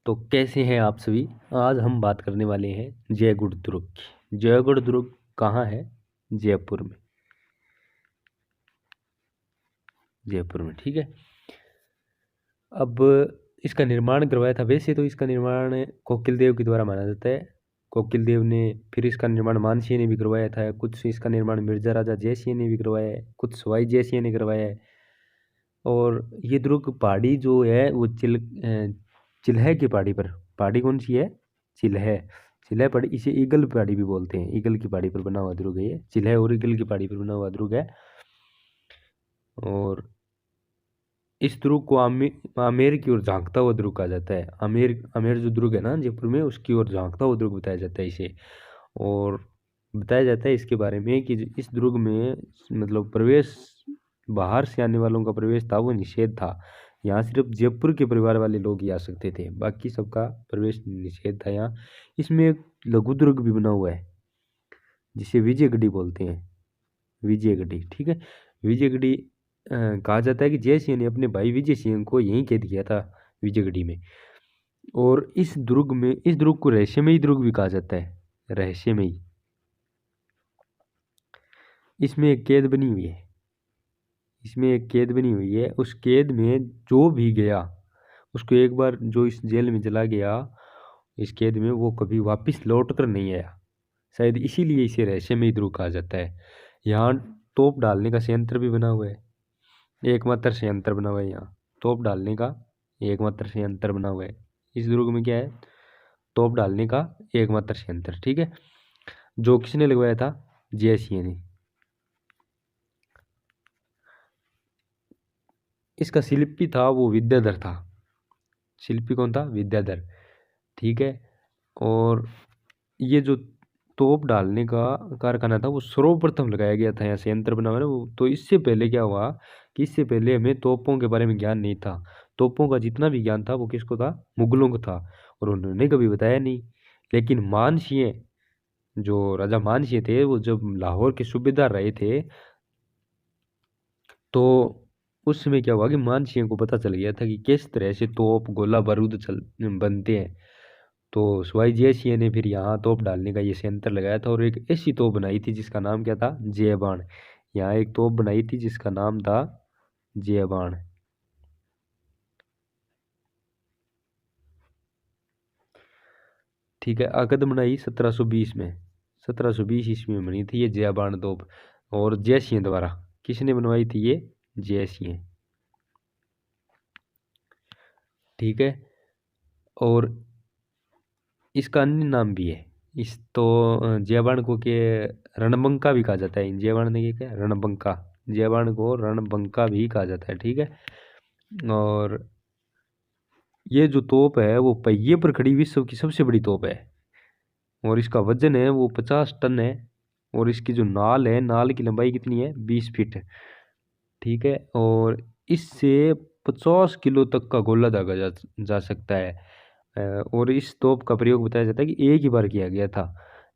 तो कैसे हैं आप सभी। आज हम बात करने वाले हैं जयगढ़ दुर्ग की। जयगढ़ दुर्ग कहाँ है? जयपुर में। जयपुर में, ठीक है। अब इसका निर्माण करवाया था। वैसे तो इसका निर्माण कोकिल देव के द्वारा माना जाता है। कोकिल देव ने, फिर इसका निर्माण मानसिंह ने भी करवाया था। कुछ इसका निर्माण मिर्जा राजा जयसिंह ने भी करवाया है, कुछ सवाई जयसिंह ने करवाया है। और ये दुर्ग पहाड़ी जो है वो चिल्हे की पहाड़ी पर। पहाड़ी कौन सी है? चिल्हे। चिल्हे पहाड़ी, इसे ईगल पहाड़ी भी बोलते हैं। ईगल की पहाड़ी पर बना हुआ दुर्ग है ये। चिल्हे और ईगल की पहाड़ी पर बना हुआ दुर्ग है। और इस दुर्ग को आमेर की ओर झांकता हुआ दुर्ग कहा जाता है। आमेर आमेर जो दुर्ग है ना जयपुर में, उसकी ओर झांकता हुआ दुर्ग बताया जाता है इसे। और बताया जाता है इसके बारे में कि इस दुर्ग में मतलब प्रवेश, बाहर से आने वालों का प्रवेश था वो निषेध था। यहाँ सिर्फ जयपुर के परिवार वाले लोग ही आ सकते थे, बाकी सबका प्रवेश निषेध था यहाँ। इसमें एक लघु दुर्ग भी बना हुआ है जिसे विजयगढ़ी बोलते हैं। विजयगढ़ी, ठीक है। विजयगढ़ी कहा जाता है कि जय सिंह ने अपने भाई विजय सिंह को यहीं कैद किया था, विजयगढ़ी में। और इस दुर्ग में, इस दुर्ग को रहस्यमयी दुर्ग भी कहा जाता है। रहस्यमयी। इसमें एक कैद बनी हुई है। इसमें एक कैद बनी हुई है। उस कैद में जो भी गया, उसको एक बार जो इस जेल में चला गया, इस कैद में, वो कभी वापस लौट कर नहीं आया। शायद इसीलिए इसे रहस्यमयी दुर्ग कहा जाता है। यहाँ तोप डालने का संयंत्र भी बना हुआ है। एकमात्र संयंत्र बना हुआ है यहाँ तोप डालने का। एकमात्र संयंत्र बना हुआ है इस दुर्ग में। क्या है? तोप डालने का एकमात्र संयंत्र, ठीक है। जो किसने लगवाया था? जय सिंह ने। इसका शिल्पी था वो विद्याधर था। शिल्पी कौन था? विद्याधर, ठीक है। और ये जो तोप डालने का कारखाना था वो सर्वप्रथम लगाया गया था यहाँ, संयंत्र बना हुआ है ना वो। तो इससे पहले क्या हुआ कि इससे पहले हमें तोपों के बारे में ज्ञान नहीं था। तोपों का जितना भी ज्ञान था वो किसको था? मुगलों को था। और उन्होंने कभी बताया नहीं। लेकिन मानसिंह, जो राजा मानसिंह थे, वो जब लाहौर के सूबेदार रहे थे, तो उस समय क्या हुआ कि मानसिंह को पता चल गया था कि किस तरह से तोप, गोला बारूद बनते हैं। तो सवाई जय सिंह ने फिर यहाँ तोप डालने का ये संयंत्र लगाया था। और एक ऐसी तोप बनाई थी जिसका नाम क्या था? जयबाण। यहाँ एक तोप बनाई थी जिसका नाम था जयबाण। ठीक है। अकद बनाई 1720 में। 1720 ईस्वी में बनी थी ये जयबाण तोप। और जय सिंह द्वारा। किसने बनवाई थी ये? जय सिंह, ठीक है। और इसका अन्य नाम भी है। इस तो जयबाण को के रणबंका भी कहा जाता है। जयबाण ने क्या? रणबंका। जयबाण को रणबंका भी कहा जाता है, ठीक है। और ये जो तोप है वो पहिए पर खड़ी विश्व की सबसे बड़ी तोप है। और इसका वजन है वो 50 टन है। और इसकी जो नाल है, नाल की लंबाई कितनी है? 20 फीट, ठीक है। और इससे 50 किलो तक का गोला दागा जा सकता है। और इस तोप का प्रयोग बताया जाता है कि एक ही बार किया गया था।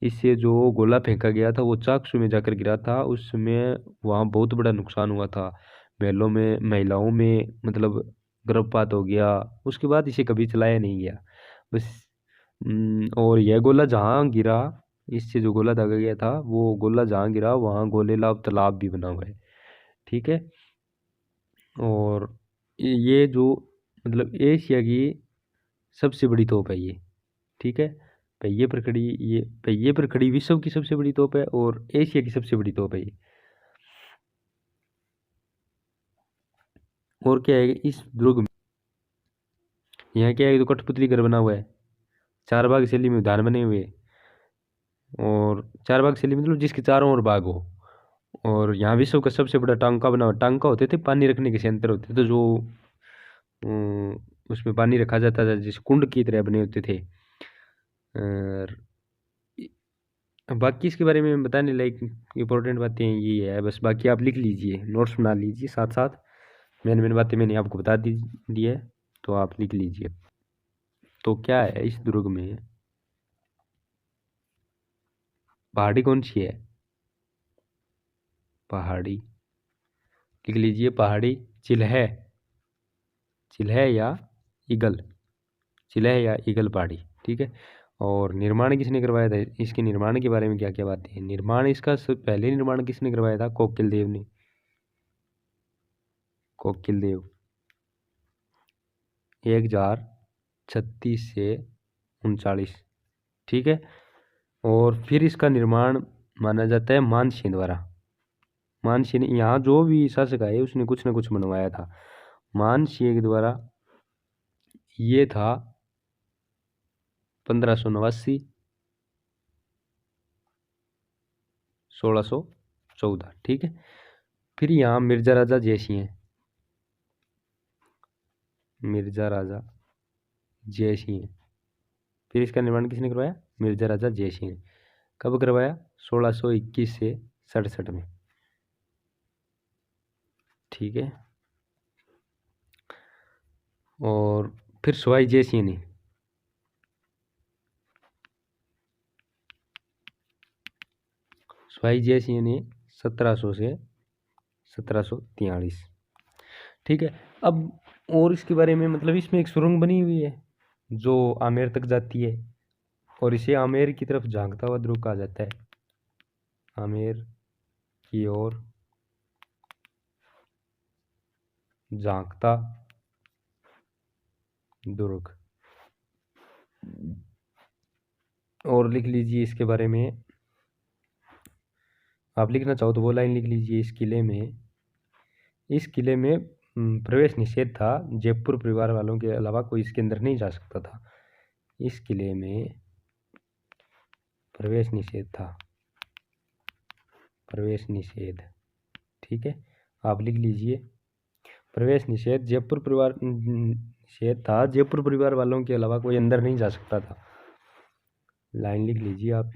इससे जो गोला फेंका गया था वो चाकसू में जाकर गिरा था। उस समय वहाँ बहुत बड़ा नुकसान हुआ था। महलों में, महिलाओं में मतलब गर्भपात हो गया। उसके बाद इसे कभी चलाया नहीं गया बस। और यह गोला जहाँ गिरा, इससे जो गोला दागा गया था, वो गोला जहाँ गिरा वहाँ गोलेला तालाब भी बना हुआ है, ठीक है। और ये जो मतलब एशिया की सबसे बड़ी तोप है ये, ठीक है। पहिए पर खड़ी, ये पहिए पर खड़ी विश्व की सबसे बड़ी तोप है और एशिया की सबसे बड़ी तोप है ये। और क्या है इस दुर्ग में? यहाँ क्या है? तो कठपुतली घर बना हुआ है। चार बाग शैली में उद्यान बने हुए हैं। और चार बाग शैली मतलब जिसके चारों ओर बाग हो। और यहाँ विश्व का सबसे बड़ा टांका बना हुआ। टांका होते थे पानी रखने के संयंत्र होते थे, जो उसमें पानी रखा जाता था, जिस कुंड की तरह बने होते थे। और बाकी इसके बारे में बताने लायक इंपॉर्टेंट बातें ये है बस। बाकी आप लिख लीजिए, नोट्स बना लीजिए साथ साथ। मेन मेन बातें मैंने आपको बता दी है, तो आप लिख लीजिए। तो क्या है इस दुर्ग में? पहाड़ी कौन सी है? पहाड़ी, लिख लीजिए। पहाड़ी चिल्हे, चिल्हे या ईगल। चिलह या ईगल पहाड़ी, ठीक है। और निर्माण किसने करवाया था, इसके निर्माण के बारे में क्या क्या बातें हैं। निर्माण इसका पहले निर्माण किसने करवाया था, कोकिल देव ने, कोकिल देव 1036 से 39, ठीक है। और फिर इसका निर्माण माना जाता है मानसिंह द्वारा। मानसिंह ने, यहाँ जो भी शासक आए उसने कुछ ना कुछ बनवाया था। मानसिंह के द्वारा ये था 1589, 1614, ठीक है। फिर यहाँ मिर्जा राजा जयसिंह है, मिर्जा राजा जयसिंह। फिर इसका निर्माण किसने करवाया, मिर्जा राजा जयसिंह ने। कब करवाया, 1621 से 67 में, ठीक है। और फिर सवाई जयसिंह ने, सवाई जयसिंह ने 1700 से 1743, ठीक है। अब और इसके बारे में, मतलब इसमें एक सुरंग बनी हुई है जो आमेर तक जाती है, और इसे आमेर की तरफ झांकता हुआ ध्रुव कहा जाता है, आमेर की ओर झांकता दुर्ग। और लिख लीजिए इसके बारे में, आप लिखना चाहो तो वो लाइन लिख लीजिए। इस किले में प्रवेश निषेध था, जयपुर परिवार वालों के अलावा कोई इसके अंदर नहीं जा सकता था। इस किले में प्रवेश निषेध था, प्रवेश निषेध, ठीक है। आप लिख लीजिए, प्रवेश निषेध जयपुर परिवार निषेध था, जयपुर परिवार वालों के अलावा कोई अंदर नहीं जा सकता था। लाइन लिख लीजिए आप।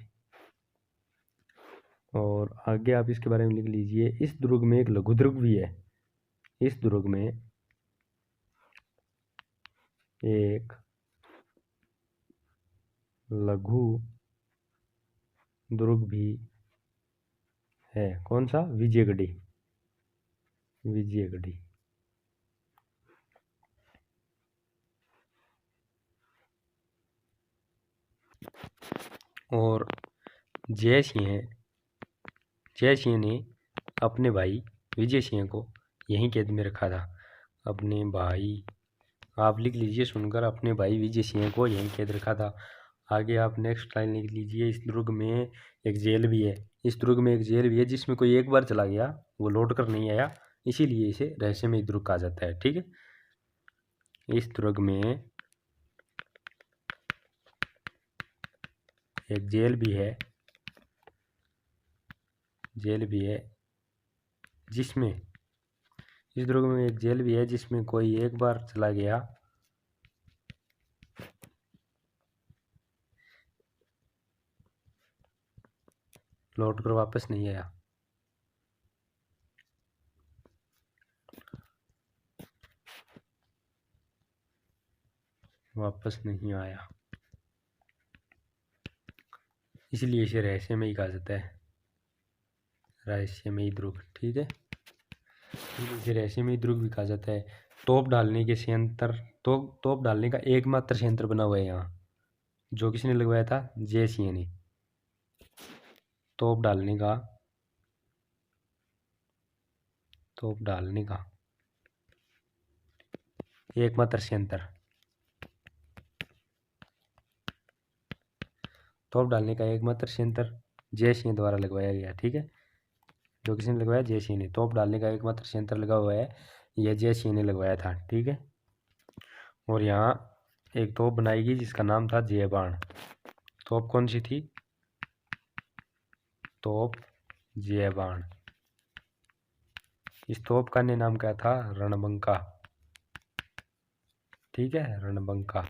और आगे आप इसके बारे में लिख लीजिए, इस दुर्ग में एक लघु दुर्ग भी है, इस दुर्ग में एक लघु दुर्ग भी है। कौन सा, विजयगढ़ी, विजयगढ़ी। और जयसिंह ने अपने भाई विजय सिंह को यहीं कैद में रखा था। अपने भाई, आप लिख लीजिए सुनकर, अपने भाई विजय सिंह को यहीं कैद रखा था। आगे आप नेक्स्ट लाइन लिख लीजिए, इस दुर्ग में एक जेल भी है, इस दुर्ग में एक जेल भी है जिसमें कोई एक बार चला गया वो लौट कर नहीं आया, इसीलिए इसे रहस्यमय दुर्ग कहा जाता है, ठीक है। इस दुर्ग में एक जेल भी है, जिसमें, इस दुर्ग में एक जेल भी है जिसमें कोई एक बार चला गया लौट कर वापस नहीं आया। वापस नहीं आया, इसलिए इसे रहस्यमयी कहा जाता है, रहस्यमयी दुर्ग, ठीक है। इसे रहस्यमयी दुर्ग भी कहा जाता है। तोप डालने के संयंत्र, तोप डालने का एकमात्र संयंत्र बना हुआ है यहाँ, जो किसने लगवाया था, जयसिंह ने। तोप डालने का एकमात्र संयंत्र, तोप डालने का एकमात्र संयंत्र जयसिंह द्वारा लगवाया गया, ठीक है। जो किसने लगवाया, जयसिंह ने। तोप डालने का एकमात्र संयंत्र लगा हुआ है, यह जयसिंह ने लगवाया था, ठीक है। और यहाँ एक तोप बनाई गई जिसका नाम था जयबाण। तोप कौन सी थी, तोप जयबाण। इस तोप का अन्य नाम क्या था, रणबंका, ठीक है, रणबंका।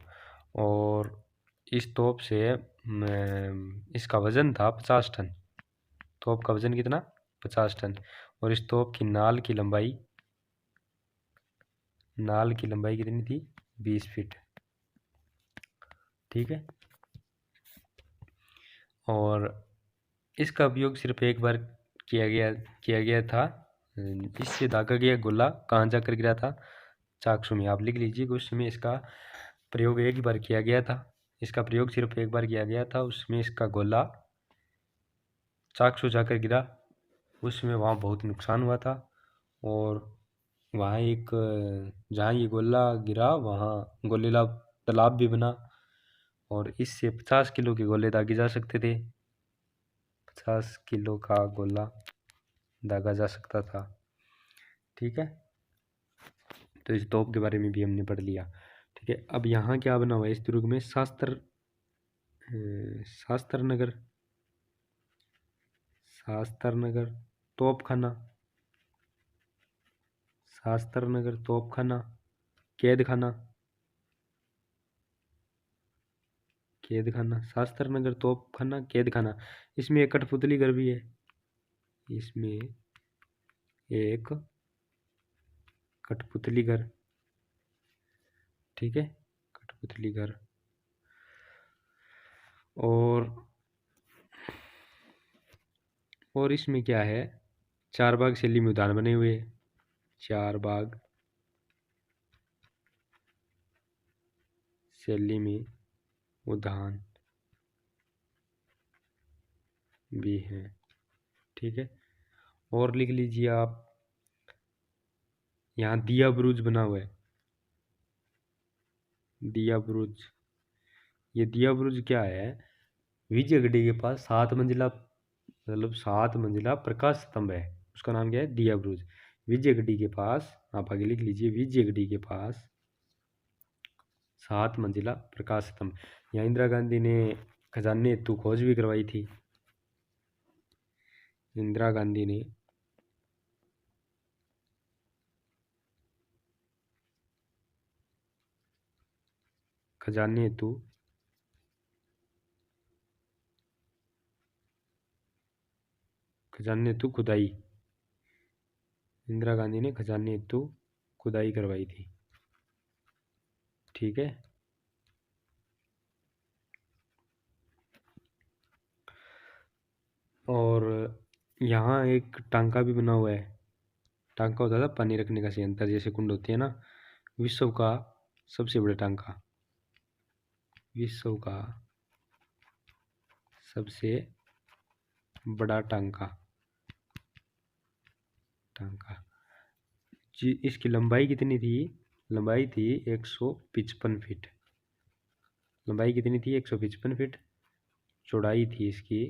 और इस तोप से इसका वजन था 50 टन। तोप का वजन कितना, 50 टन। और इस तोप की नाल की लंबाई कितनी थी, 20 फीट, ठीक है। और इसका उपयोग सिर्फ एक बार किया गया था। इससे दागा गया गोला कहाँ जाकर गिरा था, चाकसू में। आप लिख लीजिए कि उस समय इसका प्रयोग एक ही बार किया गया था। इसका प्रयोग सिर्फ एक बार किया गया था, उसमें इसका गोला चाक से जाकर गिरा, उसमें वहाँ बहुत नुकसान हुआ था। और वहाँ एक जहाँ ये गोला गिरा वहाँ गोलीला तालाब भी बना, और इससे 50 किलो के गोले दागे जा सकते थे। 50 किलो का गोला दागा जा सकता था। ठीक है, तो इस तोप के बारे में भी हमने पढ़ लिया। ठीक है, अब यहाँ क्या बना हुआ है इस दुर्ग में? शास्त्र नगर, शास्त्र नगर तोपखाना, शास्त्र नगर तोपखाना, कैद खाना, कैद खाना, शास्त्र नगर तोपखाना, कैद खाना। इसमें एक कठपुतली घर भी है, इसमें एक कठपुतली घर। ठीक है, कठपुतली घर। और इसमें क्या है, चार बाग शैली में उद्यान बने हुए हैं, चार बाग शैली में उद्यान भी हैं। ठीक है, और लिख लीजिए आप, यहाँ दिया बुरुज बना हुआ है, दिया बुरुज। ये दिया बुरुज क्या है? विजयगढ़ी के पास 7 मंजिला, मतलब 7 मंजिला प्रकाश स्तंभ है, उसका नाम क्या है? दिया बुरुज। विजयगढ़ी के पास, आप आगे लिख लीजिए, विजयगढ़ी के पास 7 मंजिला प्रकाश स्तंभ। यहाँ इंदिरा गांधी ने खजाने हेतु खोज भी करवाई थी। इंदिरा गांधी ने खजाने हेतु खुदाई, इंदिरा गांधी ने खजाने हेतु खुदाई करवाई थी। ठीक है, और यहाँ एक टांका भी बना हुआ है। टांका होता था पानी रखने का संयंत्र, जैसे कुंड होती है ना। विश्व का सबसे बड़ा टांका, विश्व का सबसे बड़ा टांका, टांका जी। इसकी लंबाई कितनी थी? लंबाई थी 155 फीट। लंबाई कितनी थी? 155 फीट। चौड़ाई थी इसकी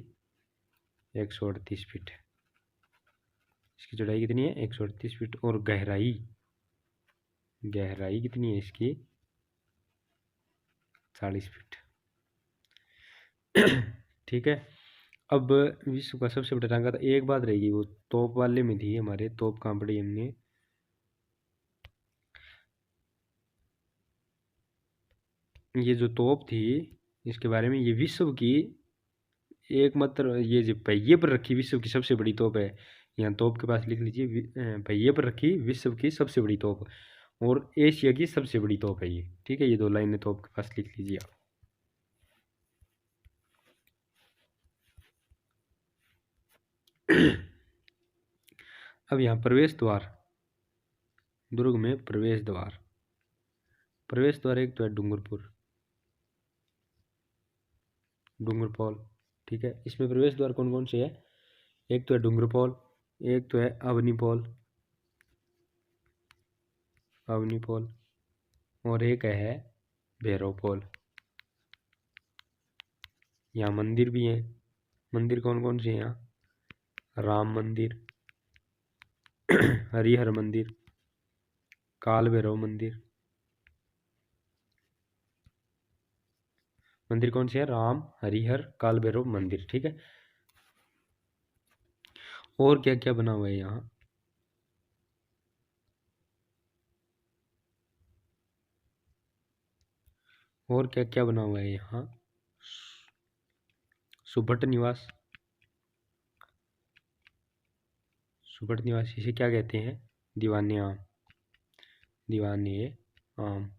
138 फीट। इसकी चौड़ाई कितनी है? 138 फीट। और गहराई, गहराई कितनी है इसकी? 40 फीट। ठीक है, अब विश्व का सबसे बड़ा टांका था। एक बात रहेगी, वो तोप वाले में थी हमारे, तोप कहाँ पड़ी हमने? ये जो तोप थी, इसके बारे में, ये विश्व की एकमात्र, ये जो पहिए पर रखी विश्व की सबसे बड़ी तोप है। यहाँ तोप के पास लिख लीजिए, पहिए पर रखी विश्व की सबसे बड़ी तोप, और एशिया की सबसे बड़ी तोप है ये। ठीक है, ये 2 लाइनें तोप के पास लिख लीजिए आप। अब यहाँ प्रवेश द्वार, दुर्ग में प्रवेश द्वार, प्रवेश द्वार एक तो है डूंगरपुर, डूंगरपोल। ठीक है, इसमें प्रवेश द्वार कौन कौन से है? एक तो है डूंगरपोल, एक तो है अवनीपोल, अवनीपोल, और एक है भैरवपोल। यहाँ मंदिर भी हैं। मंदिर कौन कौन से हैं यहाँ? राम मंदिर, हरिहर मंदिर, काल भैरव मंदिर। मंदिर कौन से हैं? राम, हरिहर, काल भैरव मंदिर। ठीक है, और क्या क्या बना हुआ है यहाँ? और क्या क्या बना हुआ है यहाँ? सुभट निवास, सुभट निवास इसे क्या कहते हैं? दीवाने आम, दीवाने आम।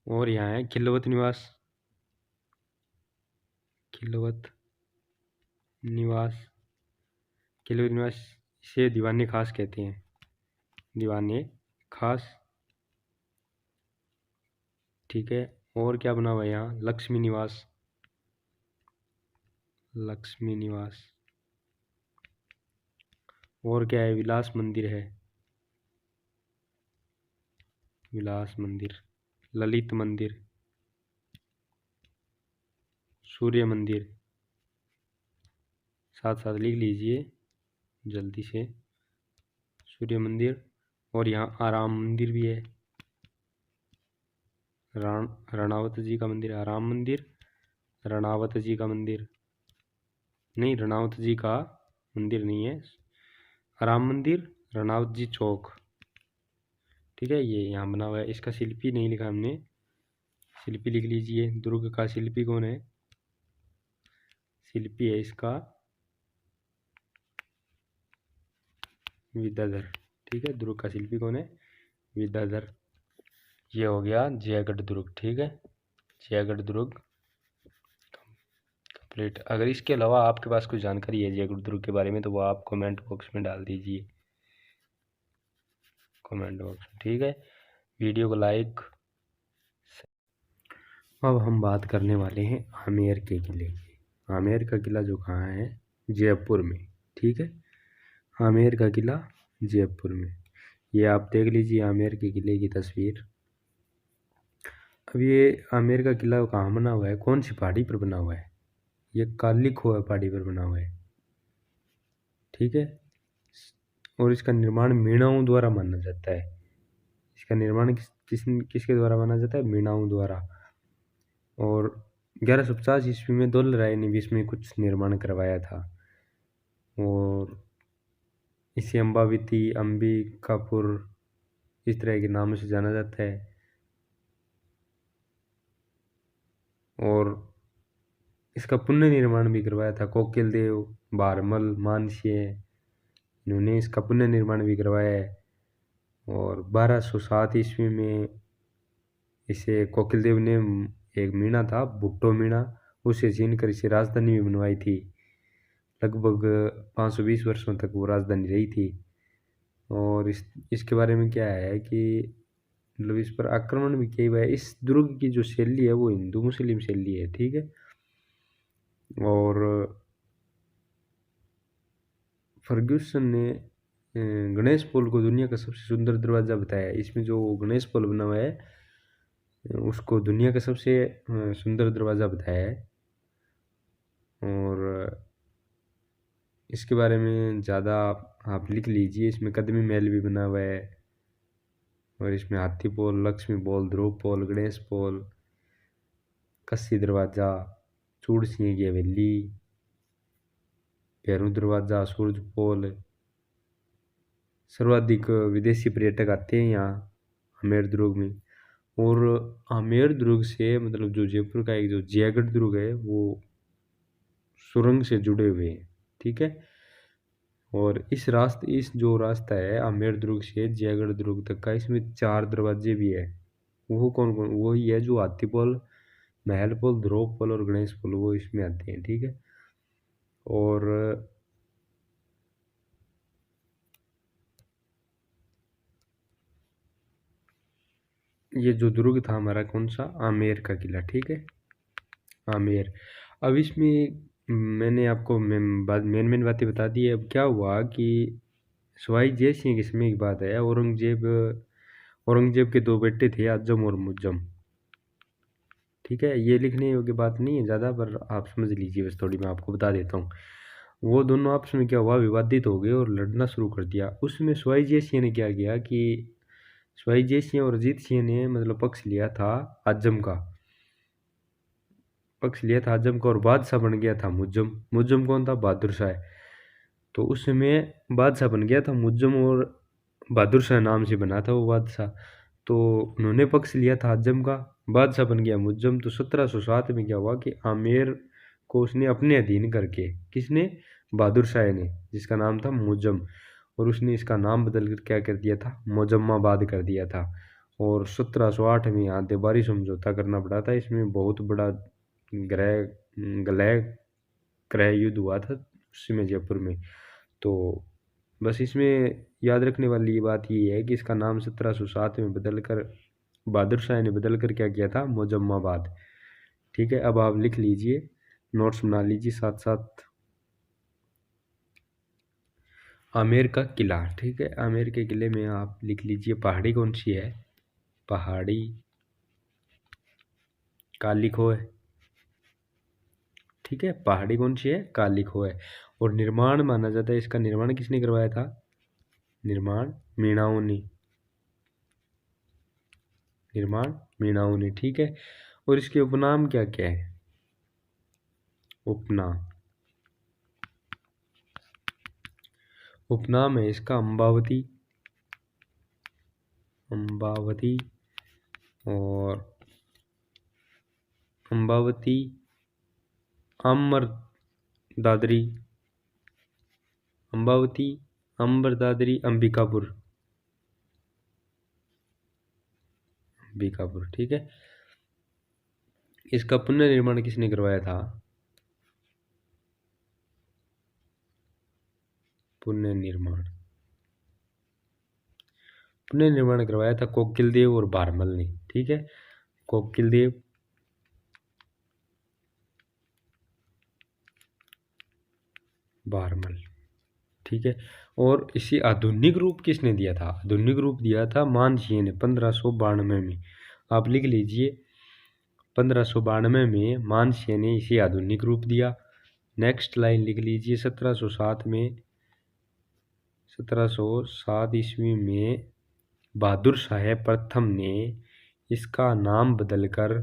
और यहाँ है खिलवत निवास, खिलवत निवास, खिलवत निवास इसे दीवाने खास कहते हैं, दीवाने खास। और यहाँ है खिलवत निवास, खिलवत निवास इसे दीवाने खास कहते हैं, दीवाने खास। ठीक है, और यहाँ है खिलवत निवास, खिलवत निवास इसे दीवाने खास कहते हैं, दीवाने खास। ठीक है, ठीक है। और क्या बना हुआ है यहाँ? लक्ष्मी निवास, लक्ष्मी निवास। और क्या है? विलास मंदिर है, विलास मंदिर। ललित मंदिर, सूर्य मंदिर, साथ साथ लिख लीजिए जल्दी से। सूर्य मंदिर। और यहाँ आराम मंदिर भी है, रणावत जी का मंदिर, आराम मंदिर, रणावत जी का मंदिर नहीं, रणावत जी का मंदिर नहीं है, आराम मंदिर, रणावत जी चौक। ठीक है, ये यहाँ बना हुआ है। इसका शिल्पी नहीं लिखा हमने, शिल्पी लिख लीजिए। दुर्ग का शिल्पी कौन है? शिल्पी है इसका विद्याधर। ठीक है, दुर्ग का शिल्पी कौन है? विद्याधर। ये हो गया जयगढ़ दुर्ग। ठीक है, जयगढ़ दुर्ग कंप्लीट। अगर इसके अलावा आपके पास कोई जानकारी है जयगढ़ दुर्ग के बारे में तो वो आप कमेंट बॉक्स में डाल दीजिए, कमेंट बॉक्स में। ठीक है, वीडियो को लाइक। अब हम बात करने वाले हैं आमेर के किले की। आमेर का किला जो कहाँ है? जयपुर में। ठीक है, आमेर का किला जयपुर में। ये आप देख लीजिए आमेर के किले की तस्वीर। अब ये आमेर का किला कहाँ बना हुआ है, कौन सी पहाड़ी पर बना हुआ है? ये काली खोह पहाड़ी पर बना हुआ है। ठीक है, और इसका निर्माण मीणाओं द्वारा माना जाता है। इसका निर्माण किसके द्वारा माना जाता है? मीणाओं द्वारा। और 1150 ईस्वी में दौलत राय ने भी इसमें कुछ निर्माण करवाया था। और इसे अम्बावती, अंबिकापुर इस तरह के नामों से जाना जाता है। और इसका पुनः निर्माण भी करवाया था कोकिल देव, भारमल, मानसिंह, इन्होंने इसका पुनः निर्माण भी करवाया है। और 1207 ईस्वी में इसे कोकिल देव ने एक मीणा था भुट्टो मीणा, उसे छीन कर इसे राजधानी भी बनवाई थी। लगभग 520 वर्षों तक वो राजधानी रही थी। और इसके बारे में क्या है कि मतलब इस पर आक्रमण भी किया हुआ है। इस दुर्ग की जो शैली है वो हिंदू मुस्लिम शैली है। ठीक है, और फर्ग्यूसन ने गणेश पोल को दुनिया का सबसे सुंदर दरवाज़ा बताया। इसमें जो गणेश पोल बना हुआ है उसको दुनिया का सबसे सुंदर दरवाज़ा बताया है। और इसके बारे में ज़्यादा आप लिख लीजिए। इसमें कदमी महल भी बना हुआ है, और इसमें हाथी पोल, लक्ष्मी पोल, ध्रुव पोल, गणेश पोल, कस्सी दरवाज़ा, चूड़ सिंह की हवेली, भैरू दरवाज़ा, सूरज पोल। सर्वाधिक विदेशी पर्यटक आते हैं यहाँ आमेर दुर्ग में। और आमेर दुर्ग से मतलब जो जयपुर का एक जो जयगढ़ दुर्ग है वो सुरंग से जुड़े हुए हैं। ठीक है, और इस जो रास्ता है आमेर दुर्ग से जयगढ़ दुर्ग तक का, इसमें 4 दरवाजे भी है। वो कौन कौन? वही है जो हाथी पोल, महल पोल, ध्रुव पोल और गणेश पोल, वो इसमें आते हैं। ठीक है, और ये जो दुर्ग था हमारा कौन सा? आमेर का किला। ठीक है, आमेर। अब इसमें मैंने आपको मेन मेन बातें बता दी है। अब क्या हुआ कि सवाई जय सिंह के समय की बात है। औरंगजेब के 2 बेटे थे, आजम और मुज्जम। ठीक है, ये लिखने योग्य बात नहीं है ज़्यादा, पर आप समझ लीजिए बस थोड़ी, मैं आपको बता देता हूँ। वो दोनों आपस में क्या हुआ, विवादित हो गए और लड़ना शुरू कर दिया। उसमें सवाई जय सिंह ने क्या किया कि सवाई जय सिंह और अजीत सिंह ने मतलब पक्ष लिया था आजम का, और बादशाह बन गया था मुज्जम। मुज्जम कौन था? बहादुर शाह। तो उस समय बादशाह बन गया था मुज्जम, और बहादुर शाह नाम से बना था वो बादशाह। तो उन्होंने पक्ष लिया था आजम का, बादशाह बन गया मुज्जम। तो 1707 में क्या हुआ कि आमेर को उसने अपने अधीन करके, किसने? बहादुर शाह ने, जिसका नाम था मुज्जम, और उसने इसका नाम बदल कर क्या कर दिया था? मोजम्माबाद कर दिया था। और 1708 में यहाँ देबारी समझौता करना पड़ा था। इसमें बहुत बड़ा ग्रह गलह क्रय युद्ध हुआ था उस समय जयपुर में। तो बस इसमें याद रखने वाली ये बात ये है कि इसका नाम 1707 में बदल कर बहादुर शाह ने बदल कर क्या किया था, मोजम्माबाद। ठीक है, अब आप लिख लीजिए, नोट्स बना लीजिए साथ साथ। आमेर का किला, ठीक है, आमेर के किले में आप लिख लीजिए पहाड़ी कौन सी है, पहाड़ी काली खो है। ठीक है, पहाड़ी कौन सी है, काली खो है। और निर्माण माना जाता है, इसका निर्माण किसने करवाया था, निर्माण मीणाओं ने, निर्माण मीणाओं ने। ठीक है, और इसके उपनाम क्या क्या है, उपनाम, उपनाम है इसका अम्बावती, अम्बावती, और अम्बावती, अमर दादरी, अम्बावती, अंबर दादरी, अंबिकापुर, अंबिकापुर। ठीक है, इसका पुनर्निर्माण किसने करवाया था, पुनर्निर्माण, पुनर्निर्माण करवाया था कोकिल देव और भारमल ने। ठीक है, कोकिल देव, भारमल। ठीक है, और इसी आधुनिक रूप किसने दिया था, आधुनिक रूप दिया था मानसिंह ने 1592 में। आप लिख लीजिए, 1592 में मानसिंह ने इसे आधुनिक रूप दिया। नेक्स्ट लाइन लिख लीजिए, 1707 में, 1707 ईस्वी में बहादुर शाह प्रथम ने इसका नाम बदलकर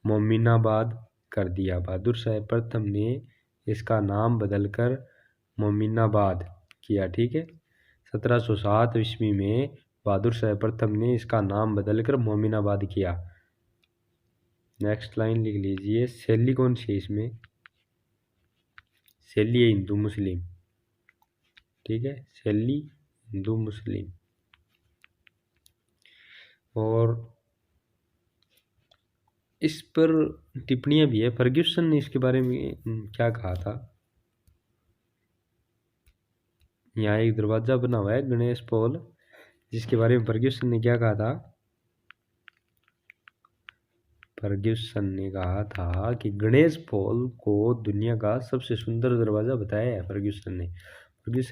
मोमिनाबाद कर दिया। बहादुर शाह प्रथम ने इसका नाम बदलकर मोमिनाबाद किया। ठीक है, 1707 ईस्वी में बहादुर शाह प्रथम ने इसका नाम बदलकर मोमिनाबाद किया। नेक्स्ट लाइन लिख लीजिए, शैली कौन सी है इसमें, शैली है हिंदू मुस्लिम। ठीक है, शैली हिंदू मुस्लिम। और इस पर टिप्पणियां भी है, फर्ग्यूसन ने इसके बारे में क्या कहा था। यहाँ एक दरवाजा बना हुआ है गणेश पॉल, जिसके बारे में फर्ग्यूसन ने क्या कहा था, फर्ग्यूसन ने कहा था कि गणेश पॉल को दुनिया का सबसे सुंदर दरवाजा बताया है। फर्ग्यूसन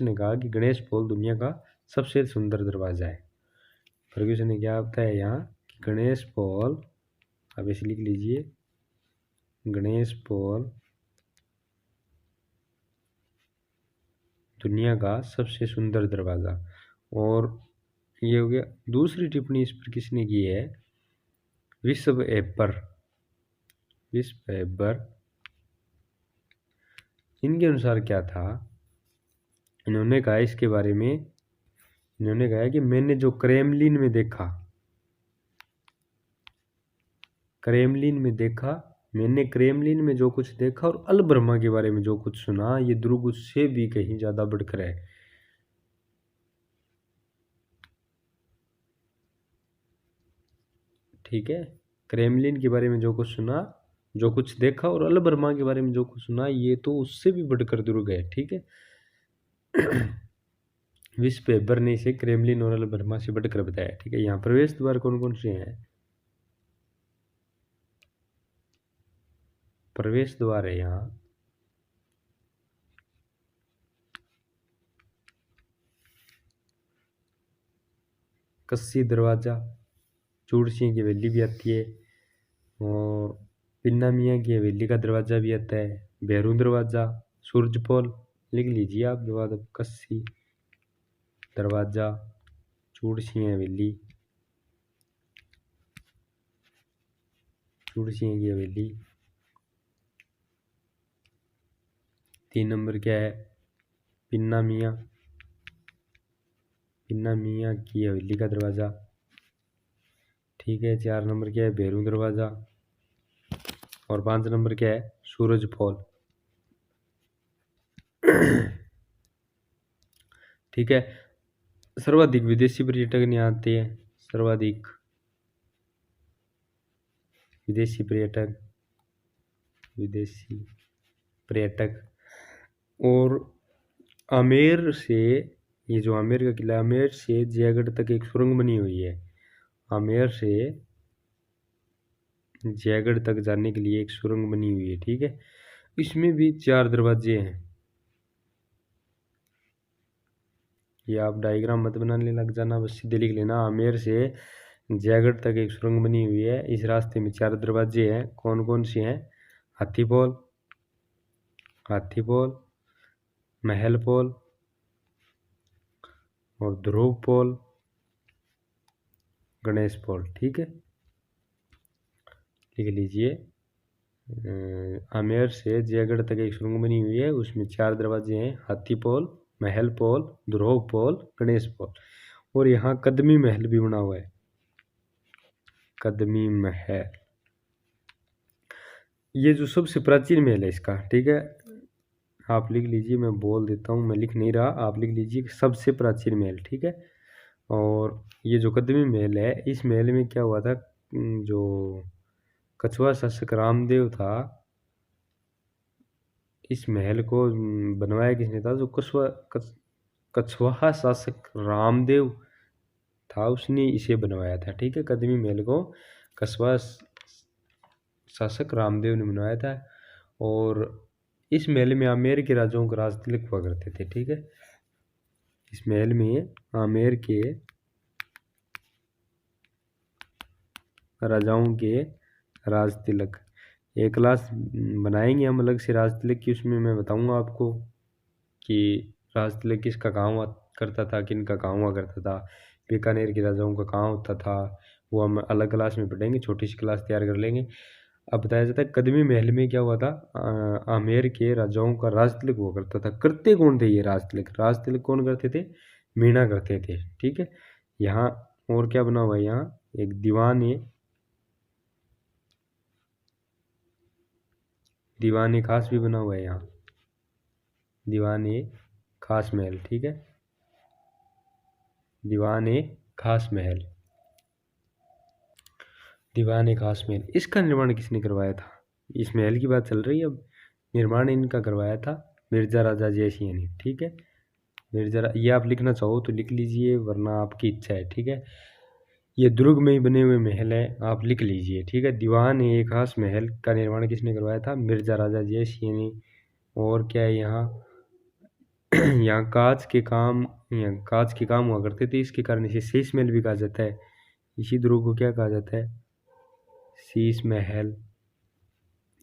ने कहा कि गणेश पॉल दुनिया का सबसे सुंदर दरवाजा है। फर्ग्यूसन ने क्या बताया यहाँ कि गणेश पॉल, आप इसे लिख लीजिए, गणेश पॉल दुनिया का सबसे सुंदर दरवाजा। और ये हो गया। दूसरी टिप्पणी इस पर किसने की है, विश्व एबर, विश्व एबर। इनके अनुसार क्या था, इन्होंने कहा इसके बारे में, इन्होंने कहा कि मैंने जो क्रेमलिन में देखा, क्रेमलिन में देखा, मैंने क्रेमलिन में जो कुछ देखा और अल ब्रह्मा के बारे में जो कुछ सुना, ये ध्रुव उससे भी कहीं ज्यादा बढ़कर है। ठीक है, क्रेमलिन के बारे में जो कुछ सुना, जो कुछ देखा, और अल ब्रह्मा के बारे में जो कुछ सुना, ये तो उससे भी बढ़कर ध्रुव है। ठीक है, विश्व एबर ने इसे क्रेमलिन और अल ब्रह्मा से बढ़कर बताया। ठीक है, यहाँ प्रवेश द्वार कौन कौन से हैं, प्रवेश द्वार है यहाँ, कस्सी दरवाजा, चूड़सिंह की हवेली भी आती है, और पिन्ना मियाँ की हवेली का दरवाजा भी आता है, भैरू दरवाजा, सूरजपोल। लिख लीजिए आप दरवाजा, कस्सी दरवाजा, चूड़सिंह हवेली, चूड़सिंह की हवेली। 3 नंबर क्या है, पिन्ना मियाँ, पिन्ना मियाँ की हवेली का दरवाजा। ठीक है, 4 नंबर क्या है, भैरू दरवाजा। और 5 नंबर क्या है, सूरज फॉल। ठीक है, सर्वाधिक विदेशी पर्यटक यहाँ आते हैं, सर्वाधिक विदेशी पर्यटक, विदेशी पर्यटक। और आमेर से, ये जो आमेर का किला, आमेर से जयगढ़ तक एक सुरंग बनी हुई है, आमेर से जयगढ़ तक जाने के लिए एक सुरंग बनी हुई है, ठीक है। इसमें भी 4 दरवाजे हैं। ये आप डायग्राम मत बनाने लग जाना, बस सीधे लिख लेना। आमेर से जयगढ़ तक एक सुरंग बनी हुई है। इस रास्ते में 4 दरवाजे हैं। कौन कौन से हैं? हाथीपोल, हाथीपोल, महलपोल और ध्रुवपोल, गणेशपोल, ठीक है। लिख लीजिए। आमेर से जयगढ़ तक एक सुरंग बनी हुई है, उसमें 4 दरवाजे हैं। हाथीपोल, महलपोल, ध्रुवपोल, गणेशपोल। और यहाँ कदमी महल भी बना हुआ है। कदमी महल, ये जो सबसे प्राचीन महल है इसका, ठीक है। आप लिख लीजिए, मैं बोल देता हूँ, मैं लिख नहीं रहा, आप लिख लीजिए सबसे प्राचीन महल, ठीक है। और ये जो कदमी महल है, इस महल में क्या हुआ था, जो कछुआ शासक रामदेव था, इस महल को बनवाया किसने था? जो कछुआ शासक रामदेव था, उसने इसे बनवाया था, ठीक है। कदमी महल को कछुआ शासक रामदेव ने बनवाया था। और इस महल में आमेर के राजाओं का राज तिलक हुआ करते थे, ठीक है। इस महल में आमेर के राजाओं के राज तिलक, एक क्लास बनाएंगे हम अलग से राज तिलक की, उसमें मैं बताऊंगा आपको कि राज तिलक किसका कहाँ हुआ करता था, किन का कहाँ हुआ करता था, बीकानेर के राजाओं का कहाँ होता था, वो हम अलग क्लास में पढ़ेंगे, छोटी सी क्लास तैयार कर लेंगे। अब बताया जाता है कदमी महल में क्या हुआ था, आमेर के राजाओं का राज तिलक हुआ करता था। करते कौन थे ये राज तिलक? राज तिलक कौन करते थे? मीणा करते थे, ठीक है। यहाँ और क्या बना हुआ है, यहाँ एक दीवाने खास भी बना हुआ है। यहाँ दीवाने खास महल, ठीक है। दीवाने खास महल, दीवाने खास महल, इसका निर्माण किसने करवाया था? इस महल की बात चल रही है अब। निर्माण इनका करवाया था मिर्जा राजा जयसिंह ने, ठीक है। ये आप लिखना चाहो तो लिख लीजिए, वरना आपकी इच्छा है, ठीक है। ये दुर्ग में ही बने हुए महल है, आप लिख लीजिए, ठीक है। दीवान ए खास महल का निर्माण किसने करवाया था? मिर्जा राजा जयसिंह ने। और क्या है यहाँ यहाँ कांच के काम हुआ करते थे, इसके कारण इसे शीश महल भी कहा जाता है। इसी दुर्ग को क्या कहा जाता है? शीश महल।